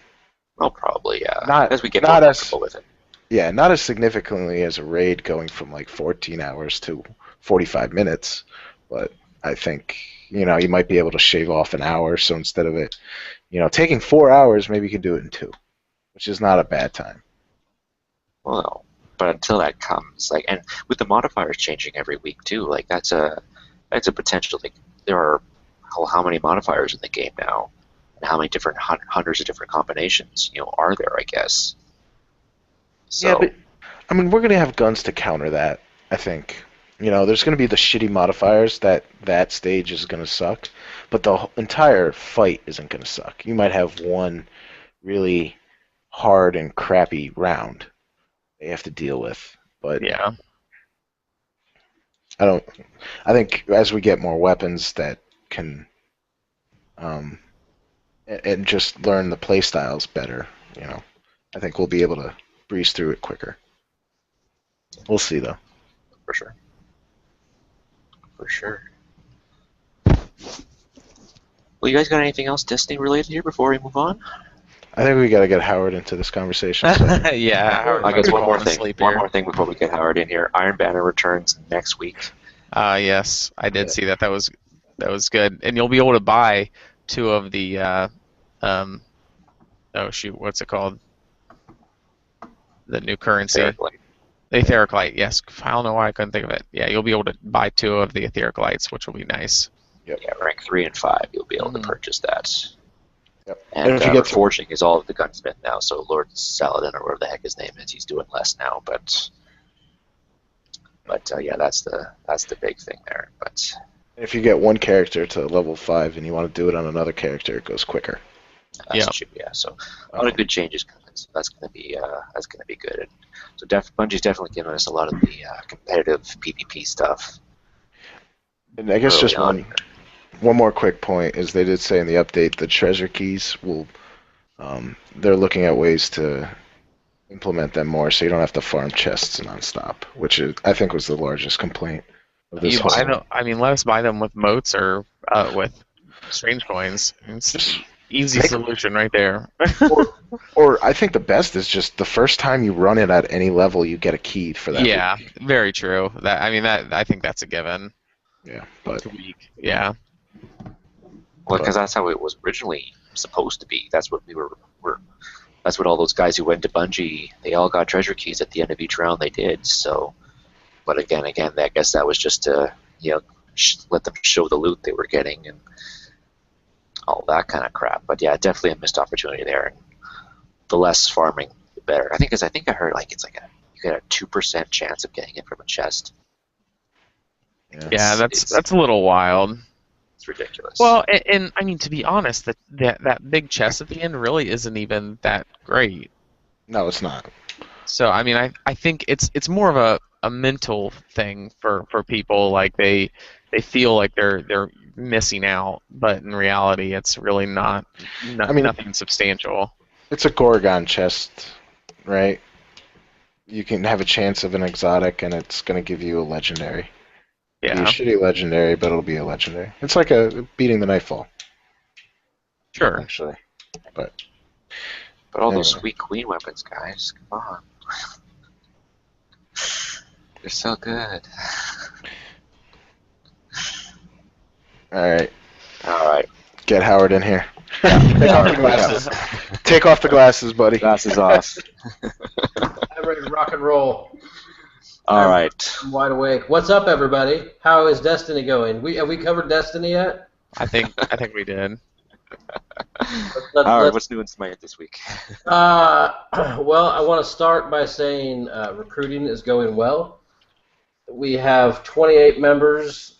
Oh, probably, yeah. As we get more comfortable with it. Yeah, not as significantly as a raid going from like 14 hours to 45 minutes, but I think you might be able to shave off an hour. So instead of it, taking 4 hours, maybe you can do it in 2, which is not a bad time. Well, but until that comes, and with the modifiers changing every week too, that's a potential. There are how many modifiers in the game now, and how many different hundreds of different combinations are there? I guess. So, yeah, but I mean, we're gonna have guns to counter that. I think. There's going to be the shitty modifiers that stage is going to suck, but the entire fight isn't going to suck. You might have one really hard and crappy round they have to deal with, but yeah, I think as we get more weapons that can, and just learn the play styles better, I think we'll be able to breeze through it quicker. We'll see though. For sure. For sure. Well, you guys got anything else Destiny related here before we move on? I think we got to get Howard into this conversation. So. Yeah. I guess one more thing before we get Howard in here. Iron Banner returns next week. Yes, I did see that. That was good, and you'll be able to buy 2 of the oh shoot, what's it called? The new currency. The Etheric Light, yes. I don't know why I couldn't think of it. Yeah, you'll be able to buy 2 of the Etheric Lights, which will be nice. Yep. Yeah, rank 3 and 5, you'll be able to purchase that. Yep. And if you get forging is all of the gunsmith now, so Lord Saladin or whatever the heck his name is, he's doing less now, but yeah, that's the big thing there. But if you get one character to level 5 and you want to do it on another character, it goes quicker. That's true, yeah. So a lot of good changes coming. So that's gonna be good. And so Bungie's definitely giving us a lot of the competitive PvP stuff. And I guess just one more quick point is they did say in the update the treasure keys will. They're looking at ways to implement them more, so you don't have to farm chests nonstop, which I think was the largest complaint of this You whole. buy them, I mean, let us buy them with moats or with strange coins. It's Just easy solution right there. or I think the best is just the first time you run it at any level, you get a key for that. Yeah, very true. I think that's a given. Yeah, but yeah. Well, because that's how it was originally supposed to be. That's what we were. That's what all those guys who went to Bungie, they all got treasure keys at the end of each round they did. So, but again, I guess that was just to let them show the loot they were getting and all that kind of crap. But yeah, definitely a missed opportunity there. And the less farming, the better. I think I heard you get a 2% chance of getting it from a chest. Yeah, that's a little wild. It's ridiculous. Well, and I mean, to be honest, that big chest at the end really isn't even that great. No, it's not. So I mean, I think it's more of a mental thing for people. Like they feel like they're missing out, but in reality, it's really not. Nothing substantial. It's a Gorgon chest, right? You can have a chance of an exotic, and it's going to give you a legendary. Yeah. It'll be a shitty legendary, but it'll be a legendary. It's like beating the Nightfall. Sure. Actually, but all those sweet queen weapons, guys, come on. They're so good. All right. Get Howard in here. Take off the glasses. Take off the glasses, buddy. Glasses off. I'm ready to rock and roll. All right. I'm wide awake. What's up, everybody? How is Destiny going? Have we covered Destiny yet? I think we did. All right. What's new in Smite this week? Well, I want to start by saying recruiting is going well. We have 28 members.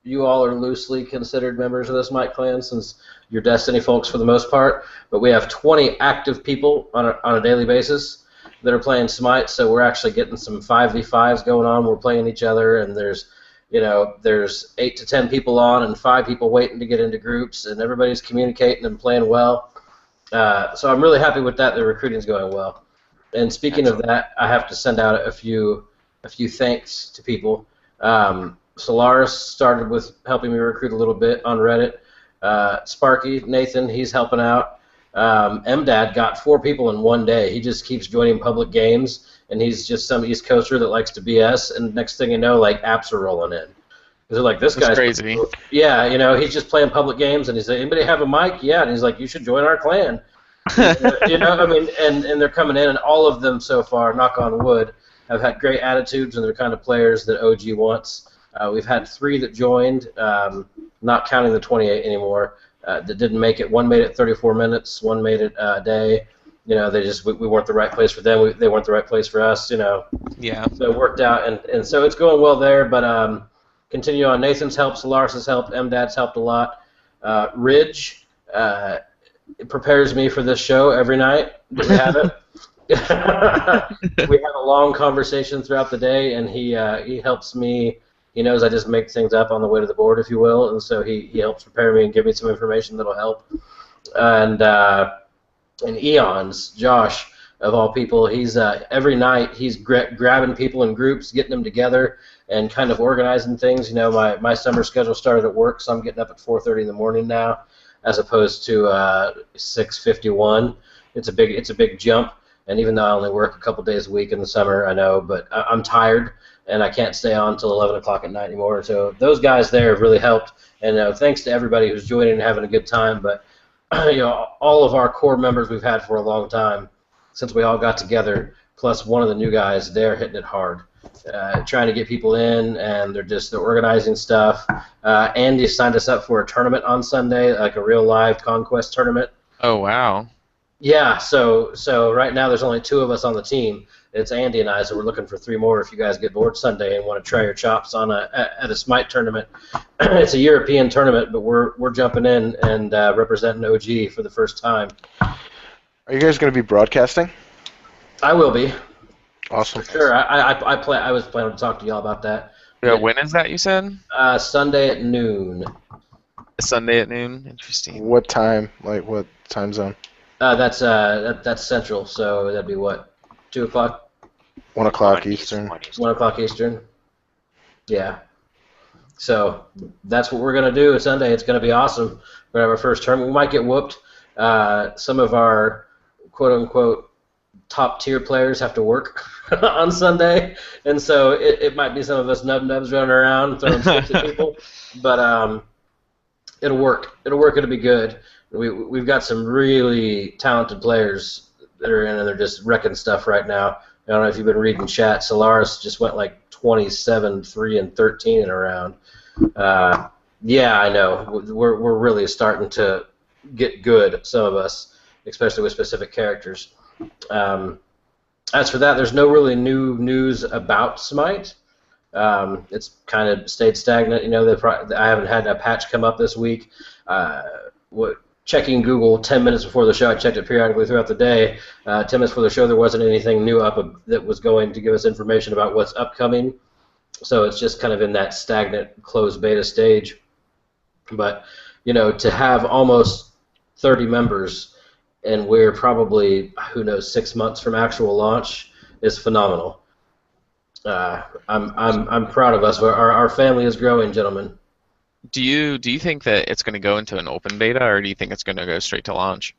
You all are loosely considered members of the Smite clan since you're Destiny folks for the most part. But we have 20 active people on a daily basis that are playing Smite, so we're actually getting some 5v5s going on. We're playing each other, and there's 8 to 10 people on and 5 people waiting to get into groups, and everybody's communicating and playing well. So I'm really happy with that. The recruiting's going well. And speaking of that, I have to send out a few thanks to people. Solaris started with helping me recruit a little bit on Reddit. Sparky, Nathan, he's helping out. MDad got 4 people in one day. He just keeps joining public games, and he's just some East Coaster that likes to BS, and next thing you know, like, apps are rolling in. Because they're like, this guy's crazy. Yeah, he's just playing public games, and he's like, anybody have a mic? Yeah, and he's like, you should join our clan. I mean, and they're coming in, and all of them so far, knock on wood, have had great attitudes, and they're kind of players that OG wants. We've had 3 that joined, not counting the 28 anymore, that didn't make it. One made it 34 minutes, one made it a day. We weren't the right place for them. They weren't the right place for us, Yeah. So it worked out, and so it's going well there, but continue on. Nathan's helped, Solaris has helped, MDad's helped a lot. Ridge prepares me for this show every night that we have it. We have a long conversation throughout the day, and he helps me. He knows I just make things up on the way to the board, if you will, and so he helps prepare me and give me some information that'll help. And Eons, Josh, of all people, he's every night he's grabbing people in groups, getting them together, and kind of organizing things. My summer schedule started at work, so I'm getting up at 4:30 in the morning now, as opposed to 6:51. It's a big jump. And even though I only work a couple days a week in the summer, I know, but I'm tired, and I can't stay on until 11 o'clock at night anymore. So those guys there have really helped, and thanks to everybody who's joining and having a good time. But all of our core members we've had for a long time, since we all got together, plus one of the new guys, they're hitting it hard, trying to get people in, and they're organizing stuff. Andy signed us up for a tournament on Sunday, like a real live Conquest tournament. Oh, wow. Yeah, so right now there's only 2 of us on the team. It's Andy and I, so we're looking for 3 more if you guys get bored Sunday and want to try your chops at a Smite tournament. It's a European tournament, but we're jumping in and representing OG for the first time. Are you guys going to be broadcasting? I will be. Awesome. For sure. I was planning to talk to y'all about that. Yeah, when is that, you said? Sunday at noon. Sunday at noon. Interesting. What time? Like what time zone? That's Central, so that'd be what, 2 o'clock, 1 o'clock Eastern. 1 o'clock Eastern. Yeah. So that's what we're gonna do Sunday. It's gonna be awesome. We're gonna have our first tournament. We might get whooped. Some of our quote unquote top tier players have to work on Sunday, and so it might be some of us nubs running around throwing sticks at people, but it'll work. It'll be good. We've got some really talented players that are in, and they're just wrecking stuff right now. I don't know if you've been reading chat. Solaris just went like 27, 3, and 13 in a round. Yeah, I know. We're really starting to get good, some of us, especially with specific characters. As for that, there's no really new news about Smite. It's kind of stayed stagnant. You know, I haven't had a patch come up this week. Checking Google 10 minutes before the show, I checked it periodically throughout the day. 10 minutes before the show, there wasn't anything new up that was going to give us information about what's upcoming. So it's just kind of in that stagnant, closed beta stage. But, you know, to have almost 30 members, and we're probably, who knows, 6 months from actual launch, is phenomenal. I'm proud of us. Our family is growing, gentlemen. Do you think that it's going to go into an open beta, or do you think it's going to go straight to launch?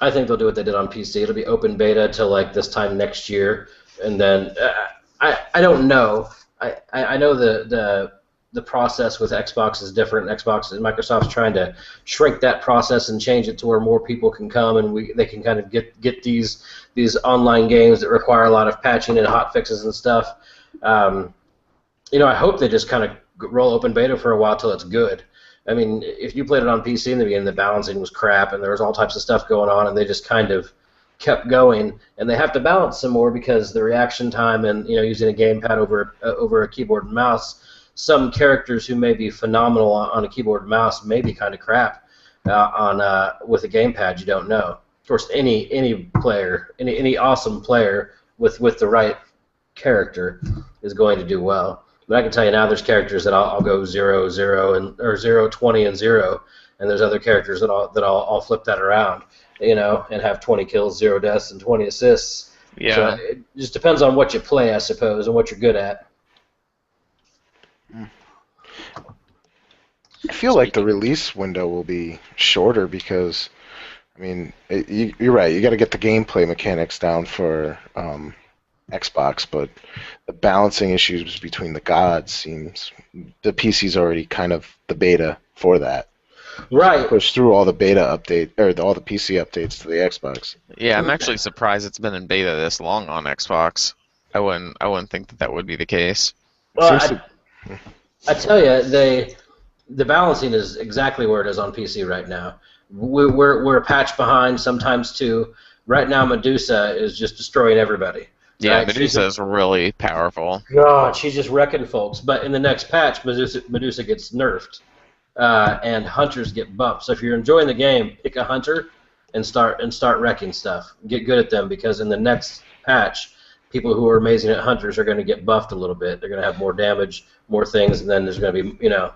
I think they'll do what they did on PC. It'll be open beta till like this time next year, and then I don't know. I know the process with Xbox is different. Xbox and Microsoft's trying to shrink that process and change it to where more people can come, and they can kind of get these online games that require a lot of patching and hot fixes and stuff. You know, I hope they just kind of roll open beta for a while till it's good. I mean, if you played it on PC in the beginning, the balancing was crap, and there was all types of stuff going on, and they just kind of kept going, and they have to balance some more because the reaction time and, you know, using a gamepad over a keyboard and mouse, some characters who may be phenomenal on a keyboard and mouse may be kind of crap with a gamepad. You don't know. Of course, any player, any awesome player with the right character is going to do well. But I can tell you now, there's characters that I'll go 0, 0, or 0, 20, and 0, and there's other characters that I'll flip that around, you know, and have 20 kills, 0 deaths, and 20 assists. Yeah. So it just depends on what you play, I suppose, and what you're good at. I feel like the release window will be shorter because, I mean, you're right. You got to get the gameplay mechanics down for Xbox, but the balancing issues between the gods seems the PC's already kind of the beta for that. Right. So push through all the beta update all the PC updates to the Xbox. Yeah, I'm actually surprised it's been in beta this long on Xbox. I wouldn't think that would be the case. Well, I tell you, the balancing is exactly where it is on PC right now. We're a patch behind, sometimes two. Right now, Medusa is just destroying everybody. Yeah, right? Medusa is really powerful. God, she's just wrecking folks. But in the next patch, Medusa gets nerfed, and hunters get buffed. So if you're enjoying the game, pick a hunter and start wrecking stuff. Get good at them, because in the next patch, people who are amazing at hunters are going to get buffed a little bit. They're going to have more damage, more things, and then there's going to be, you know,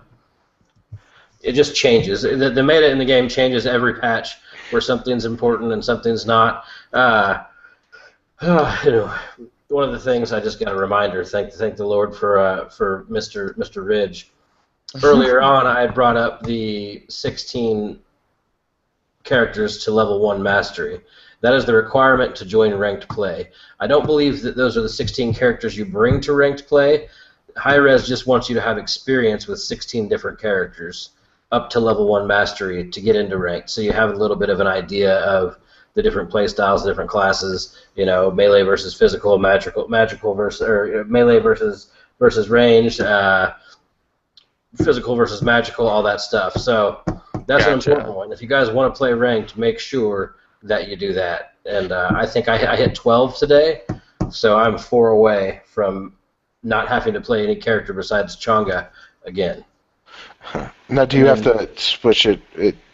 it just changes. The meta in the game changes every patch, where something's important and something's not. You know, one of the things I just got a reminder. Thank the Lord for Mr. Ridge. Earlier on, I had brought up the 16 characters to level 1 mastery. That is the requirement to join ranked play. I don't believe that those are the 16 characters you bring to ranked play. Hi-Rez just wants you to have experience with 16 different characters up to level 1 mastery to get into ranked, so you have a little bit of an idea of the different play styles, the different classes, you know, melee versus physical, magical versus, or melee versus range, physical versus magical, all that stuff. So that's an important one. If you guys want to play ranked, make sure that you do that. And I think I hit 12 today, so I'm 4 away from not having to play any character besides Chonga again. Now, do you have to switch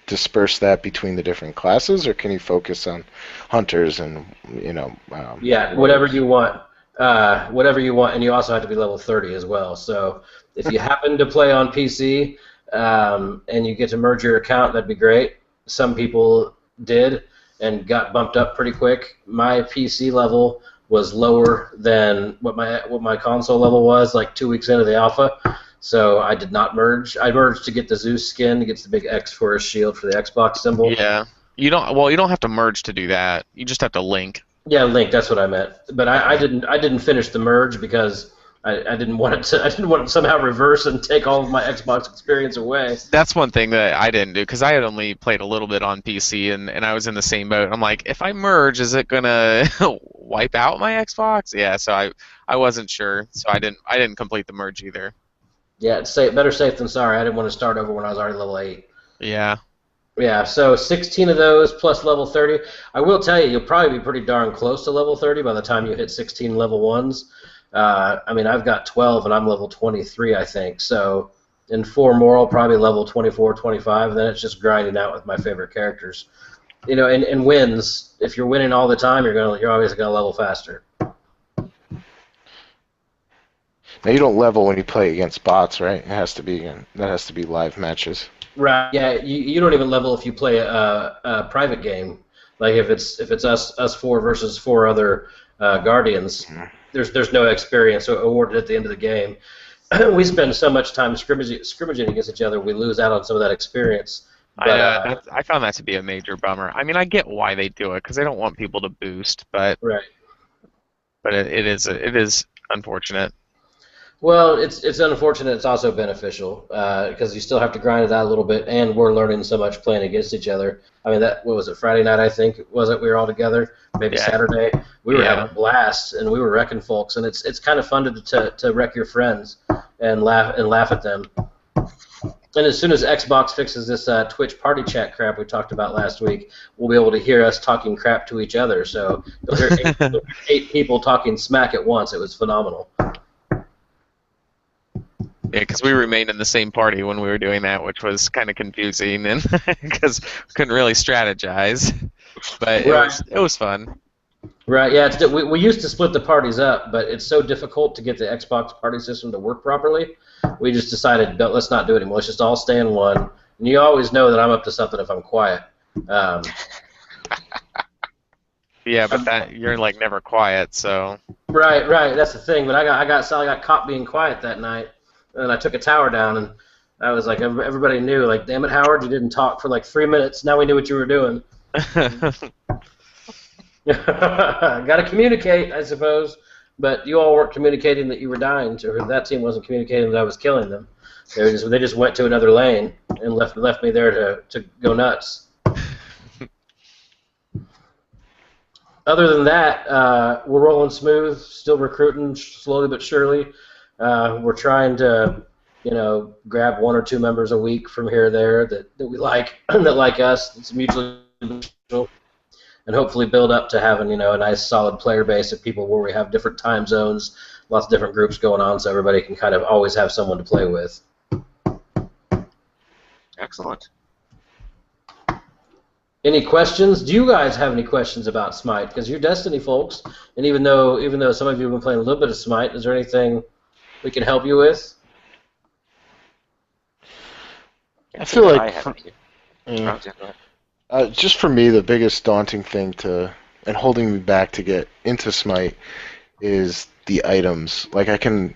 disperse that between the different classes, or can you focus on hunters and, you know? Yeah, whatever you want. Whatever you want, and you also have to be level 30 as well. So if you happen to play on PC, and you get to merge your account, that'd be great. Some people did and got bumped up pretty quick. My PC level was lower than what my console level was like 2 weeks into the alpha, so I did not merge. I merged to get the Zeus skin, to get the big X for his shield for the Xbox symbol. Yeah. You don't have to merge to do that. You just have to link. Yeah, link. That's what I meant. But I didn't finish the merge because I didn't want it to somehow reverse and take all of my Xbox experience away. That's one thing that I didn't do because I had only played a little bit on PC and I was in the same boat. I'm like, if I merge, is it gonna wipe out my Xbox? Yeah, so I wasn't sure, so I didn't complete the merge either. Yeah, it's better safe than sorry. I didn't want to start over when I was already level 8. Yeah. Yeah, so 16 of those plus level 30. I will tell you, you'll probably be pretty darn close to level 30 by the time you hit 16 level 1s. I mean, I've got 12 and I'm level 23, I think. So in 4 more, I'll probably level 24, 25. Then it's just grinding out with my favorite characters. You know, and wins. If you're winning all the time, you're always gonna level faster. Now you don't level when you play against bots, right? That has to be live matches. Right. Yeah. You don't even level if you play a private game. Like if it's us 4 versus 4 other Guardians. There's no experience awarded at the end of the game. We spend so much time scrimmaging against each other, we lose out on some of that experience. But, I found that to be a major bummer. I mean, I get why they do it because they don't want people to boost, but right. But it is unfortunate. Well, it's unfortunate. It's also beneficial because you still have to grind it out a little bit, and we're learning so much playing against each other. I mean, what was it, Friday night? I think was it? We were all together. Maybe Saturday. We were having a blast, and we were wrecking folks, and it's kind of fun to wreck your friends and laugh at them. And as soon as Xbox fixes this Twitch party chat crap we talked about last week, we'll be able to hear us talking crap to each other. So you'll hear 8 people talking smack at once. It was phenomenal. Yeah, because we remained in the same party when we were doing that, which was kind of confusing, and because we couldn't really strategize. But it was fun. Right. Yeah. We used to split the parties up, but it's so difficult to get the Xbox party system to work properly. We just decided, let's not do it anymore. Let's just all stay in one. And you always know that I'm up to something if I'm quiet. Yeah, but you're like never quiet, so. Right. That's the thing. But I got caught being quiet that night. And I took a tower down, and I was like, everybody knew, like, damn it, Howard, you didn't talk for like 3 minutes. Now we knew what you were doing. Got to communicate, I suppose. But you all weren't communicating that you were dying, or that team wasn't communicating that I was killing them. They just went to another lane and left me there to go nuts. Other than that, we're rolling smooth, still recruiting slowly but surely. We're trying to, grab 1 or 2 members a week from here or there that we like, that like us. It's mutually beneficial, and hopefully build up to having, a nice solid player base of people where we have different time zones, lots of different groups going on, so everybody can kind of always have someone to play with. Excellent. Any questions? Do you guys have any questions about Smite? Because you're Destiny folks, and even though some of you have been playing a little bit of Smite, is there anything we can help you with? I feel like just for me, the biggest daunting thing and holding me back to get into Smite is the items. Like I can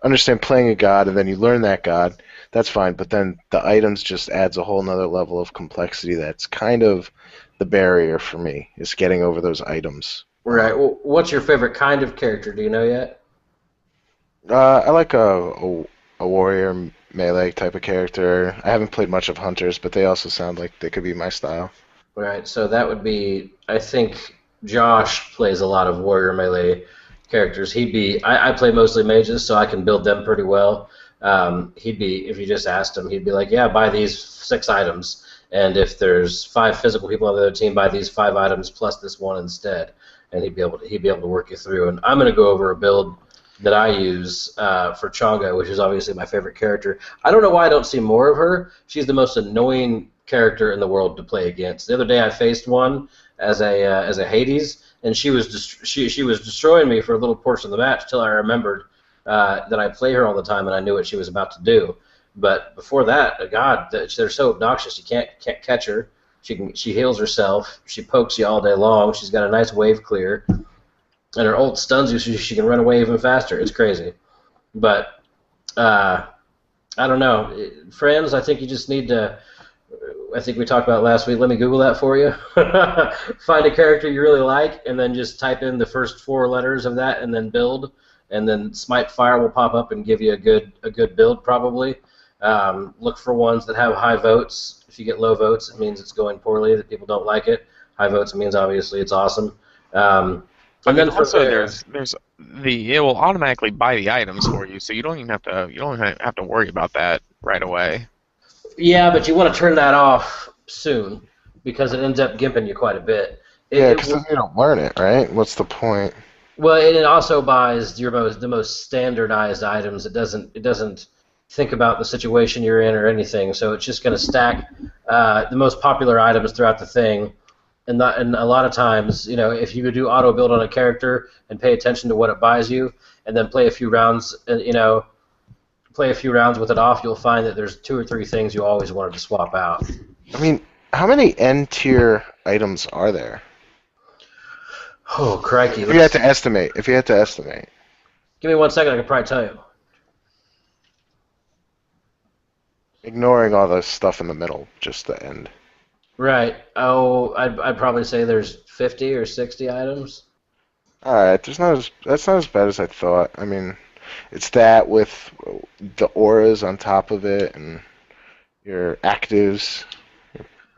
understand playing a god and then you learn that god, that's fine. But then the items just adds a whole nother level of complexity. That's kind of the barrier for me, is getting over those items. Right. Well, what's your favorite kind of character? Do you know yet? I like a warrior melee type of character. I haven't played much of hunters, but they also sound like they could be my style. Right, so that would be, I think Josh plays a lot of warrior melee characters. I play mostly mages, so I can build them pretty well. If you just asked him, he'd be like, yeah, buy these 6 items, and if there's 5 physical people on the other team, buy these 5 items plus this one instead, and he'd be able to work you through. And I'm going to go over a build that I use for Changa, which is obviously my favorite character. I don't know why I don't see more of her. She's the most annoying character in the world to play against. The other day I faced one as a Hades, and she was destroying me for a little portion of the match till I remembered that I play her all the time and I knew what she was about to do. But before that, God, they're so obnoxious you can't catch her. She heals herself. She pokes you all day long. She's got a nice wave clear, and her ult stuns you, so she can run away even faster. It's crazy. But I don't know, Franz. I think you just need to. I think we talked about it last week. Let me Google that for you. Find a character you really like, and then just type in the first 4 letters of that, and then build. And then Smite Fire will pop up and give you a good build probably. Look for ones that have high votes. If you get low votes, it means it's going poorly, that people don't like it. High votes means obviously it's awesome. And then also there's it will automatically buy the items for you, so you don't even have to worry about that right away. Yeah, but you want to turn that off soon because it ends up gimping you quite a bit. Yeah, because then you don't learn it, right? What's the point? Well, it also buys the most standardized items. It doesn't think about the situation you're in or anything. So it's just going to stack the most popular items throughout the thing. And a lot of times, if you do auto build on a character and pay attention to what it buys you, and then play a few rounds, play a few rounds with it off, you'll find that there's 2 or 3 things you always wanted to swap out. I mean, how many N-tier items are there? Oh, crikey. If you had to estimate. Give me 1 second, I can probably tell you. Ignoring all the stuff in the middle, just the end. Right. Oh, I'd probably say there's 50 or 60 items. Alright, that's not as bad as I thought. I mean, it's that with the auras on top of it and your actives.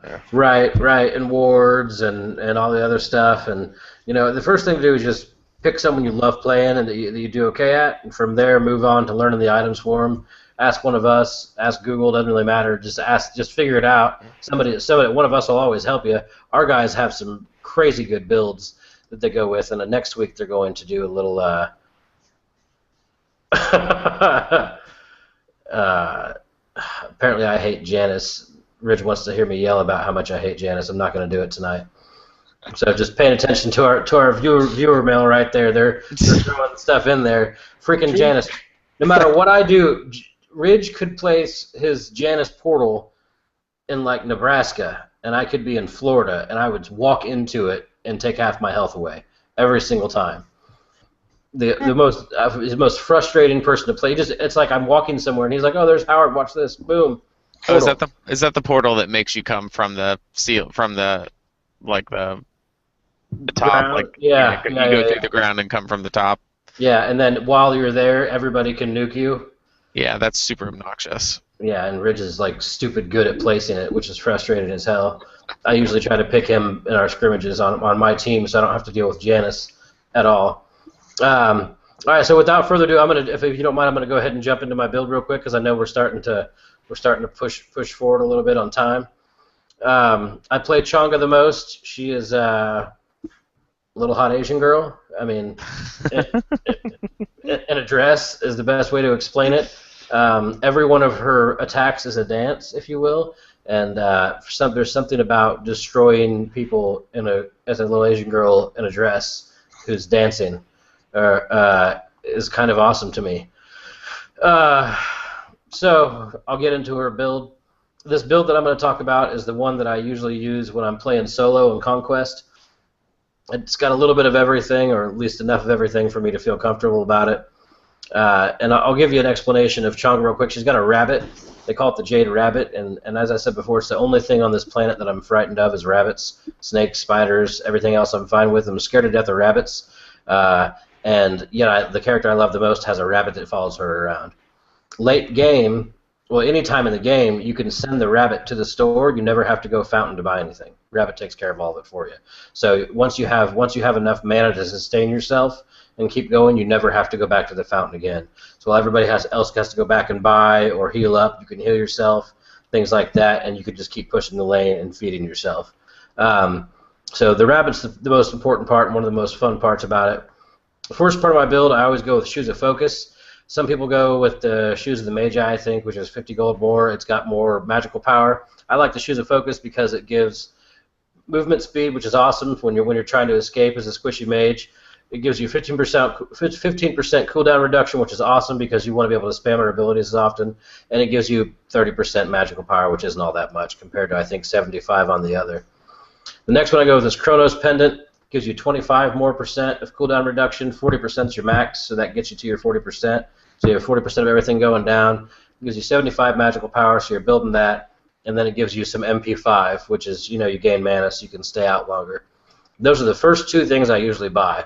Yeah. Right, and wards and all the other stuff. And, the first thing to do is just pick someone you love playing and that you do okay at, and from there move on to learning the items for them. Ask one of us, ask Google, doesn't really matter. Just figure it out. Somebody, one of us will always help you. Our guys have some crazy good builds that they go with, and next week they're going to do a little apparently I hate Janice. Ridge wants to hear me yell about how much I hate Janice. I'm not going to do it tonight. So just paying attention to our viewer mail right there. They're throwing stuff in there. Freaking Janice. No matter what I do, Ridge could place his Janice portal in like Nebraska, and I could be in Florida, and I would walk into it and take half my health away every single time. The most frustrating person to play. It's like I'm walking somewhere, and he's like, "Oh, there's Howard. Watch this. Boom." Oh, is that the portal that makes you come from the top? Ground? Like you go through the ground and come from the top. Yeah, and then while you're there, everybody can nuke you. Yeah, that's super obnoxious. Yeah, and Ridge is like stupid good at placing it, which is frustrating as hell. I usually try to pick him in our scrimmages on my team, so I don't have to deal with Janice at all. All right, so without further ado, if you don't mind, I'm gonna go ahead and jump into my build real quick because I know we're starting to push forward a little bit on time. I play Chonga the most. She is a little hot Asian girl. I mean, in a dress is the best way to explain it. Every one of her attacks is a dance, if you will, and there's something about destroying people as a little Asian girl in a dress who's dancing is kind of awesome to me. So I'll get into her build. This build that I'm going to talk about is the one that I usually use when I'm playing solo and Conquest. It's got a little bit of everything, or at least enough of everything for me to feel comfortable about it. And I'll give you an explanation of Chonga real quick. She's got a rabbit. They call it the Jade Rabbit, and as I said before, it's the only thing on this planet that I'm frightened of is rabbits, snakes, spiders, everything else I'm fine with. I'm scared to death of rabbits. And the character I love the most has a rabbit that follows her around. Late game, well, any time in the game, you can send the rabbit to the store. You never have to go fountain to buy anything. Rabbit takes care of all of it for you. So once you have enough mana to sustain yourself and keep going, you never have to go back to the fountain again. So while everybody else has to go back and buy or heal up, you can heal yourself, things like that, and you can just keep pushing the lane and feeding yourself. So the rabbit's the most important part and one of the most fun parts about it. The first part of my build, I always go with Shoes of Focus. Some people go with the Shoes of the Magi, I think, which is 50 gold more. It's got more magical power. I like the Shoes of Focus because it gives movement speed, which is awesome when you're trying to escape as a squishy mage. It gives you 15% cooldown reduction, which is awesome because you want to be able to spam her abilities as often, and it gives you 30% magical power, which isn't all that much compared to, I think, 75 on the other. The next one I go with is Chronos Pendant. Gives you 25% more of cooldown reduction. 40% is your max, so that gets you to your 40%. So you have 40% of everything going down. It gives you 75 magical power, so you're building that. And then it gives you some MP5, which is, you gain mana so you can stay out longer. Those are the first two things I usually buy.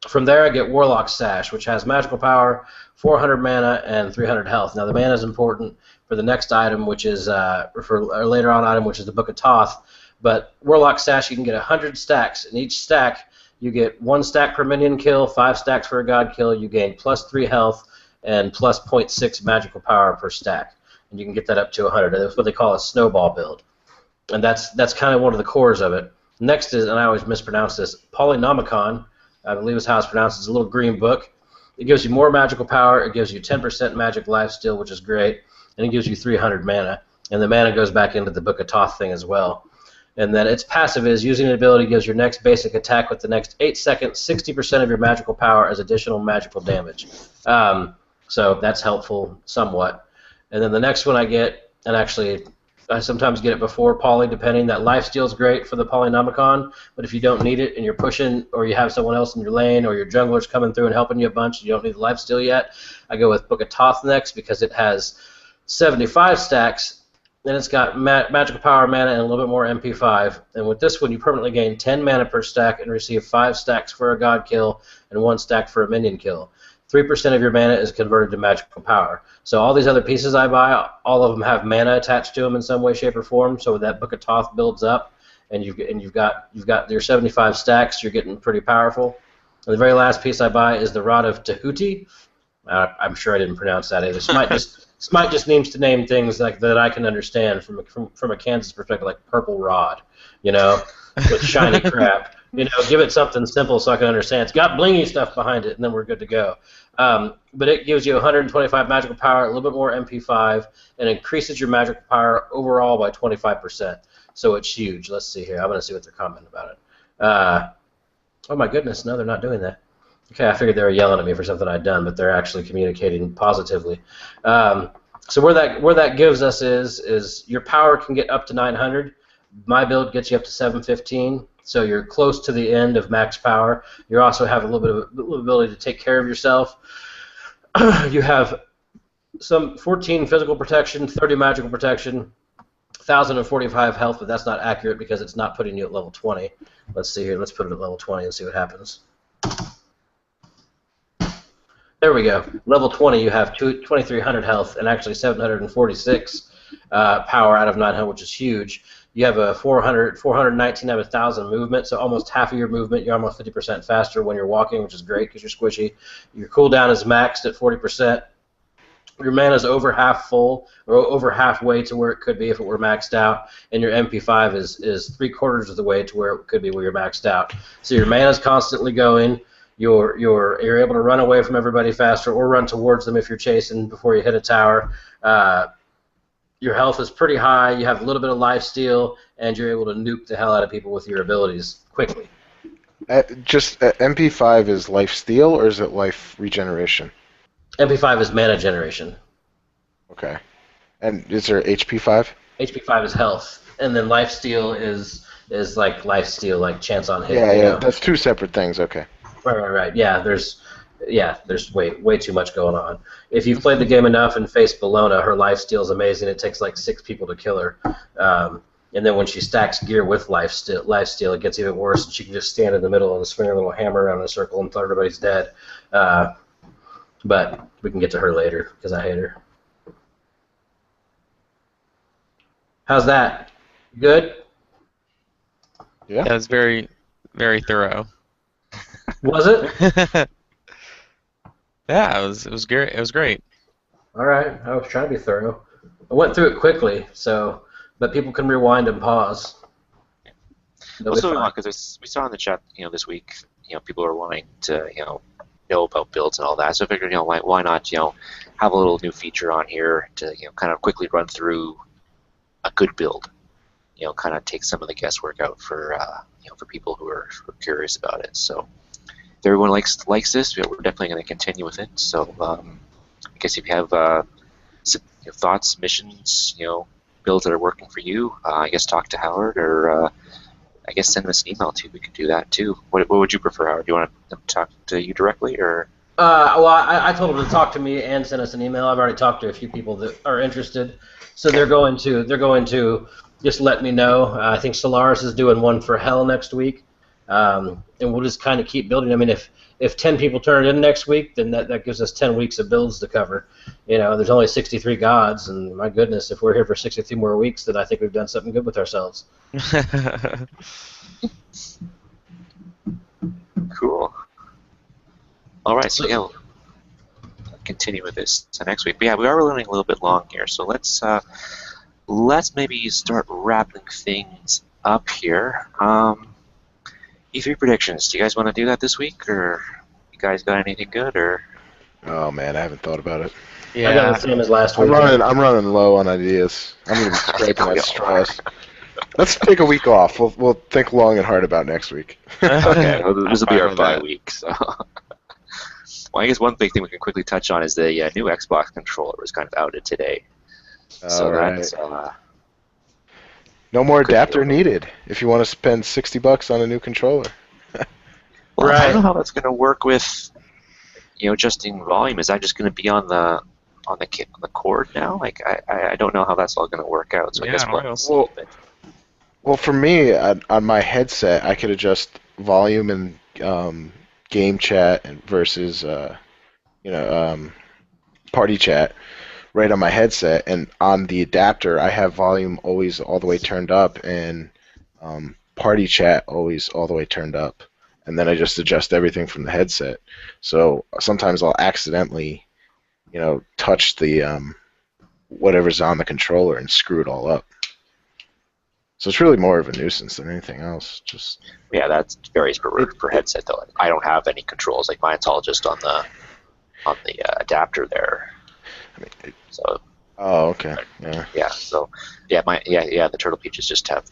From there, I get Warlock Sash, which has magical power, 400 mana, and 300 health. Now, the mana is important for the next item, which is, for a later on item, which is the Book of Thoth. But Warlock Sash, you can get 100 stacks. In each stack, you get 1 stack per minion kill, 5 stacks for a god kill. You gain plus 3 health and plus 0.6 magical power per stack. And you can get that up to 100. That's what they call a snowball build. And that's kind of one of the cores of it. Next is, and I always mispronounce this, Polynomicon, I believe is how it's pronounced. It's a little green book. It gives you more magical power. It gives you 10% magic lifesteal, which is great. And it gives you 300 mana. And the mana goes back into the Book of Thoth thing as well. And then its passive is, using an ability gives your next basic attack with the next 8 seconds 60% of your magical power as additional magical damage. So that's helpful somewhat. And then the next one I get, and actually I sometimes get it before Poly, depending. That lifesteal is great for the Polynomicon, but if you don't need it and you're pushing, or you have someone else in your lane, or your jungler's coming through and helping you a bunch, you don't need the lifesteal yet, I go with Book of Thoth next because it has 75 stacks, and it's got magical power, mana, and a little bit more MP5. And with this one, you permanently gain 10 mana per stack and receive 5 stacks for a god kill and 1 stack for a minion kill. 3% of your mana is converted to magical power. So all these other pieces I buy, all of them have mana attached to them in some way, shape, or form. So that Book of Thoth builds up, and you've got your 75 stacks. You're getting pretty powerful. And the very last piece I buy is the Rod of Tahuti. I'm sure I didn't pronounce that either. Smite just needs to name things like that I can understand from a Kansas perspective, like Purple Rod, with shiny crap. Give it something simple so I can understand. It's got blingy stuff behind it, and then we're good to go. But it gives you 125 magical power, a little bit more MP5, and increases your magical power overall by 25%. So it's huge. Let's see here. I'm going to see what they're commenting about it. Oh my goodness, no, they're not doing that. Okay, I figured they were yelling at me for something I'd done, but they're actually communicating positively. So where that gives us is your power can get up to 900. My build gets you up to 715. So you're close to the end of max power. You also have a little ability to take care of yourself. You have some 14 physical protection, 30 magical protection, 1,045 health, but that's not accurate because it's not putting you at level 20. Let's see here. Let's put it at level 20 and see what happens. There we go. Level 20, you have 2,300 health and actually 746 power out of 900, which is huge. You have a 419 out of 1,000 movement, so almost half of your movement. You're almost 50% faster when you're walking, which is great because you're squishy. Your cooldown is maxed at 40%. Your mana is over half full, or over halfway to where it could be if it were maxed out, and your MP5 is 3/4 of the way to where it could be where you're maxed out. So your mana is constantly going. You're able to run away from everybody faster, or run towards them if you're chasing before you hit a tower. Your health is pretty high, you have a little bit of lifesteal, and you're able to nuke the hell out of people with your abilities quickly. MP5 is life steal, or is it life regeneration? MP5 is mana generation. Okay. And is there HP5? HP5 is health, and then lifesteal is like lifesteal, like chance on hit. Yeah, that's two separate things, okay. Right. Yeah, there's way too much going on. If you've played the game enough and faced Bellona, her lifesteal is amazing. It takes like 6 people to kill her. And then when she stacks gear with lifesteal, it gets even worse, and she can just stand in the middle and swing her little hammer around in a circle until everybody's dead. But we can get to her later, because I hate her. How's that? Good? Yeah. That was very, very thorough. Was it? Yeah, it was great. It was great. All right, I was trying to be thorough. I went through it quickly, but people can rewind and pause. Also, because we saw in the chat, this week, people are wanting to, know about builds and all that. So I figured, why not, have a little new feature on here to, kind of quickly run through a good build. Kind of take some of the guesswork out for, for people who are curious about it. So everyone likes this, we're definitely going to continue with it. So I guess if you have some, thoughts, missions, builds that are working for you, I guess talk to Howard, or I guess send us an email too. We could do that too. What would you prefer, Howard? Do you want them to talk to you directly, or? Well, I told them to talk to me and send us an email. I've already talked to a few people that are interested, so they're going to just let me know. I think Solaris is doing one for Hell next week, and we'll just kind of keep building. I mean, if 10 people turn it in next week, then that gives us 10 weeks of builds to cover. There's only 63 gods, and my goodness, if we're here for 63 more weeks, then I think we've done something good with ourselves. Cool. All right, so yeah, we'll continue with this next week. But yeah, we are running a little bit long here, so let's maybe start wrapping things up here. E3 predictions. Do you guys want to do that this week, or you guys got anything good, or? Oh man, I haven't thought about it. Yeah. I got the same as last week. I'm running low on ideas. I'm gonna be scraping that straws. Let's take a week off. We'll think long and hard about next week. Okay, well, this will be our bye week. So, well, I guess one big thing we can quickly touch on is the new Xbox controller was kind of outed today. So that's no more adapter needed if you want to spend $60 on a new controller. Well, I don't know how that's going to work with, adjusting volume. Is that just going to be on the cord now? Like, I don't know how that's all going to work out. So I guess well, for me, on my headset, I could adjust volume and game chat versus party chat right on my headset, and on the adapter, I have volume always all the way turned up and party chat always all the way turned up, and then I just adjust everything from the headset. So sometimes I'll accidentally, touch the whatever's on the controller and screw it all up. So it's really more of a nuisance than anything else. Yeah, that varies per headset though. I don't have any controls. Like mine's all just on the adapter there. So. Oh, okay. Yeah. Yeah. So, yeah, the Turtle Peaches just have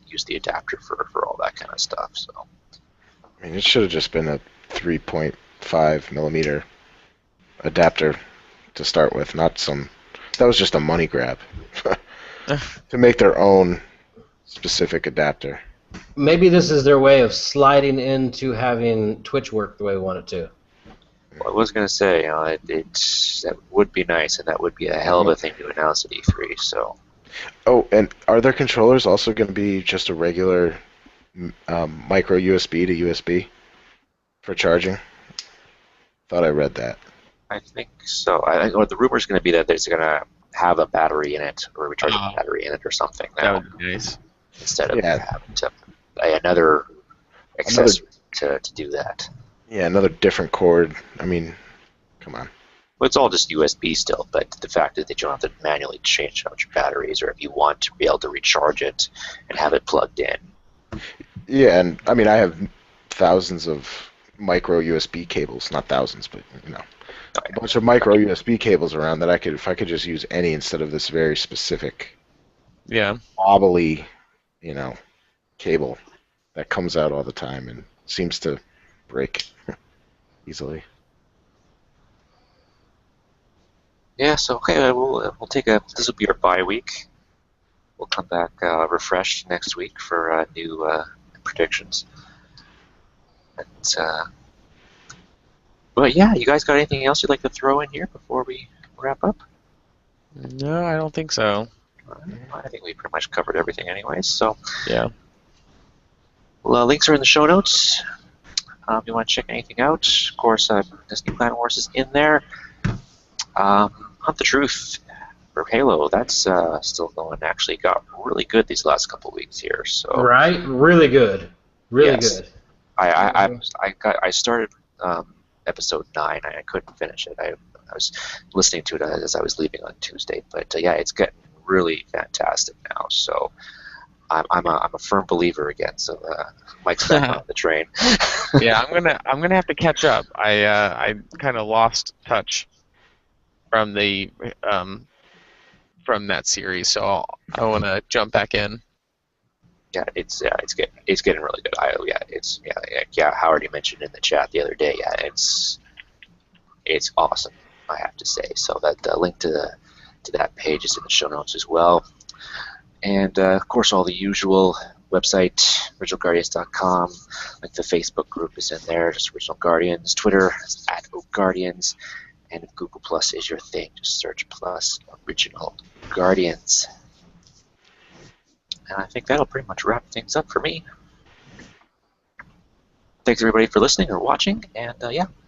use the adapter for all that kind of stuff. So. I mean, it should have just been a 3.5 millimeter adapter to start with, not some. That was just a money grab to make their own specific adapter. Maybe this is their way of sliding into having Twitch work the way we want it to. Well, I was going to say, that would be nice, and that would be a hell of a thing to announce at E3. So. Oh, and are their controllers also going to be just a regular micro USB to USB for charging? Thought I read that. I think so. Or the rumor is going to be that there's going to have a battery in it, or a rechargeable battery in it, or something. That would be nice. Instead of having to buy another accessory to do that. Yeah, another different cord. I mean, come on. Well, it's all just USB still, but the fact that you don't have to manually change out your batteries, or if you want to be able to recharge it and have it plugged in. Yeah, and I mean, I have thousands of micro USB cables, not thousands, but a bunch of micro USB cables around that if I could just use any instead of this very specific, wobbly, cable that comes out all the time and seems to break easily. Yeah, so okay, we'll take this will be our bye week. We'll come back refreshed next week for new predictions. But yeah, you guys got anything else you'd like to throw in here before we wrap up? No, I don't think so. I think we pretty much covered everything anyways. So yeah. Well, links are in the show notes. If you want to check anything out, of course, Destiny Clan Wars is in there. Hunt the Truth for Halo, that's still going. Actually, got really good these last couple of weeks here. So right, really good, really good. I started episode 9. I couldn't finish it. I was listening to it as I was leaving on Tuesday, but yeah, it's getting really fantastic now. So I'm a firm believer again. So Mike's back on the train. Yeah, I'm gonna have to catch up. I kind of lost touch from the from that series, so I want to jump back in. Yeah, it's getting really good. Howard, you mentioned in the chat the other day. Yeah, it's awesome, I have to say. So that the link to that page is in the show notes as well. And of course, all the usual website, originalguardians.com. Like the Facebook group is in there, just Original Guardians. Twitter is @OGuardians. And if Google Plus is your thing, just search Plus Original Guardians. And I think that'll pretty much wrap things up for me. Thanks everybody for listening or watching, and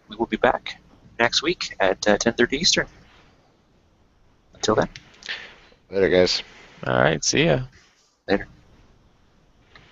we will be back next week at 10:30 Eastern. Until then. Later, guys. All right, see ya. Later.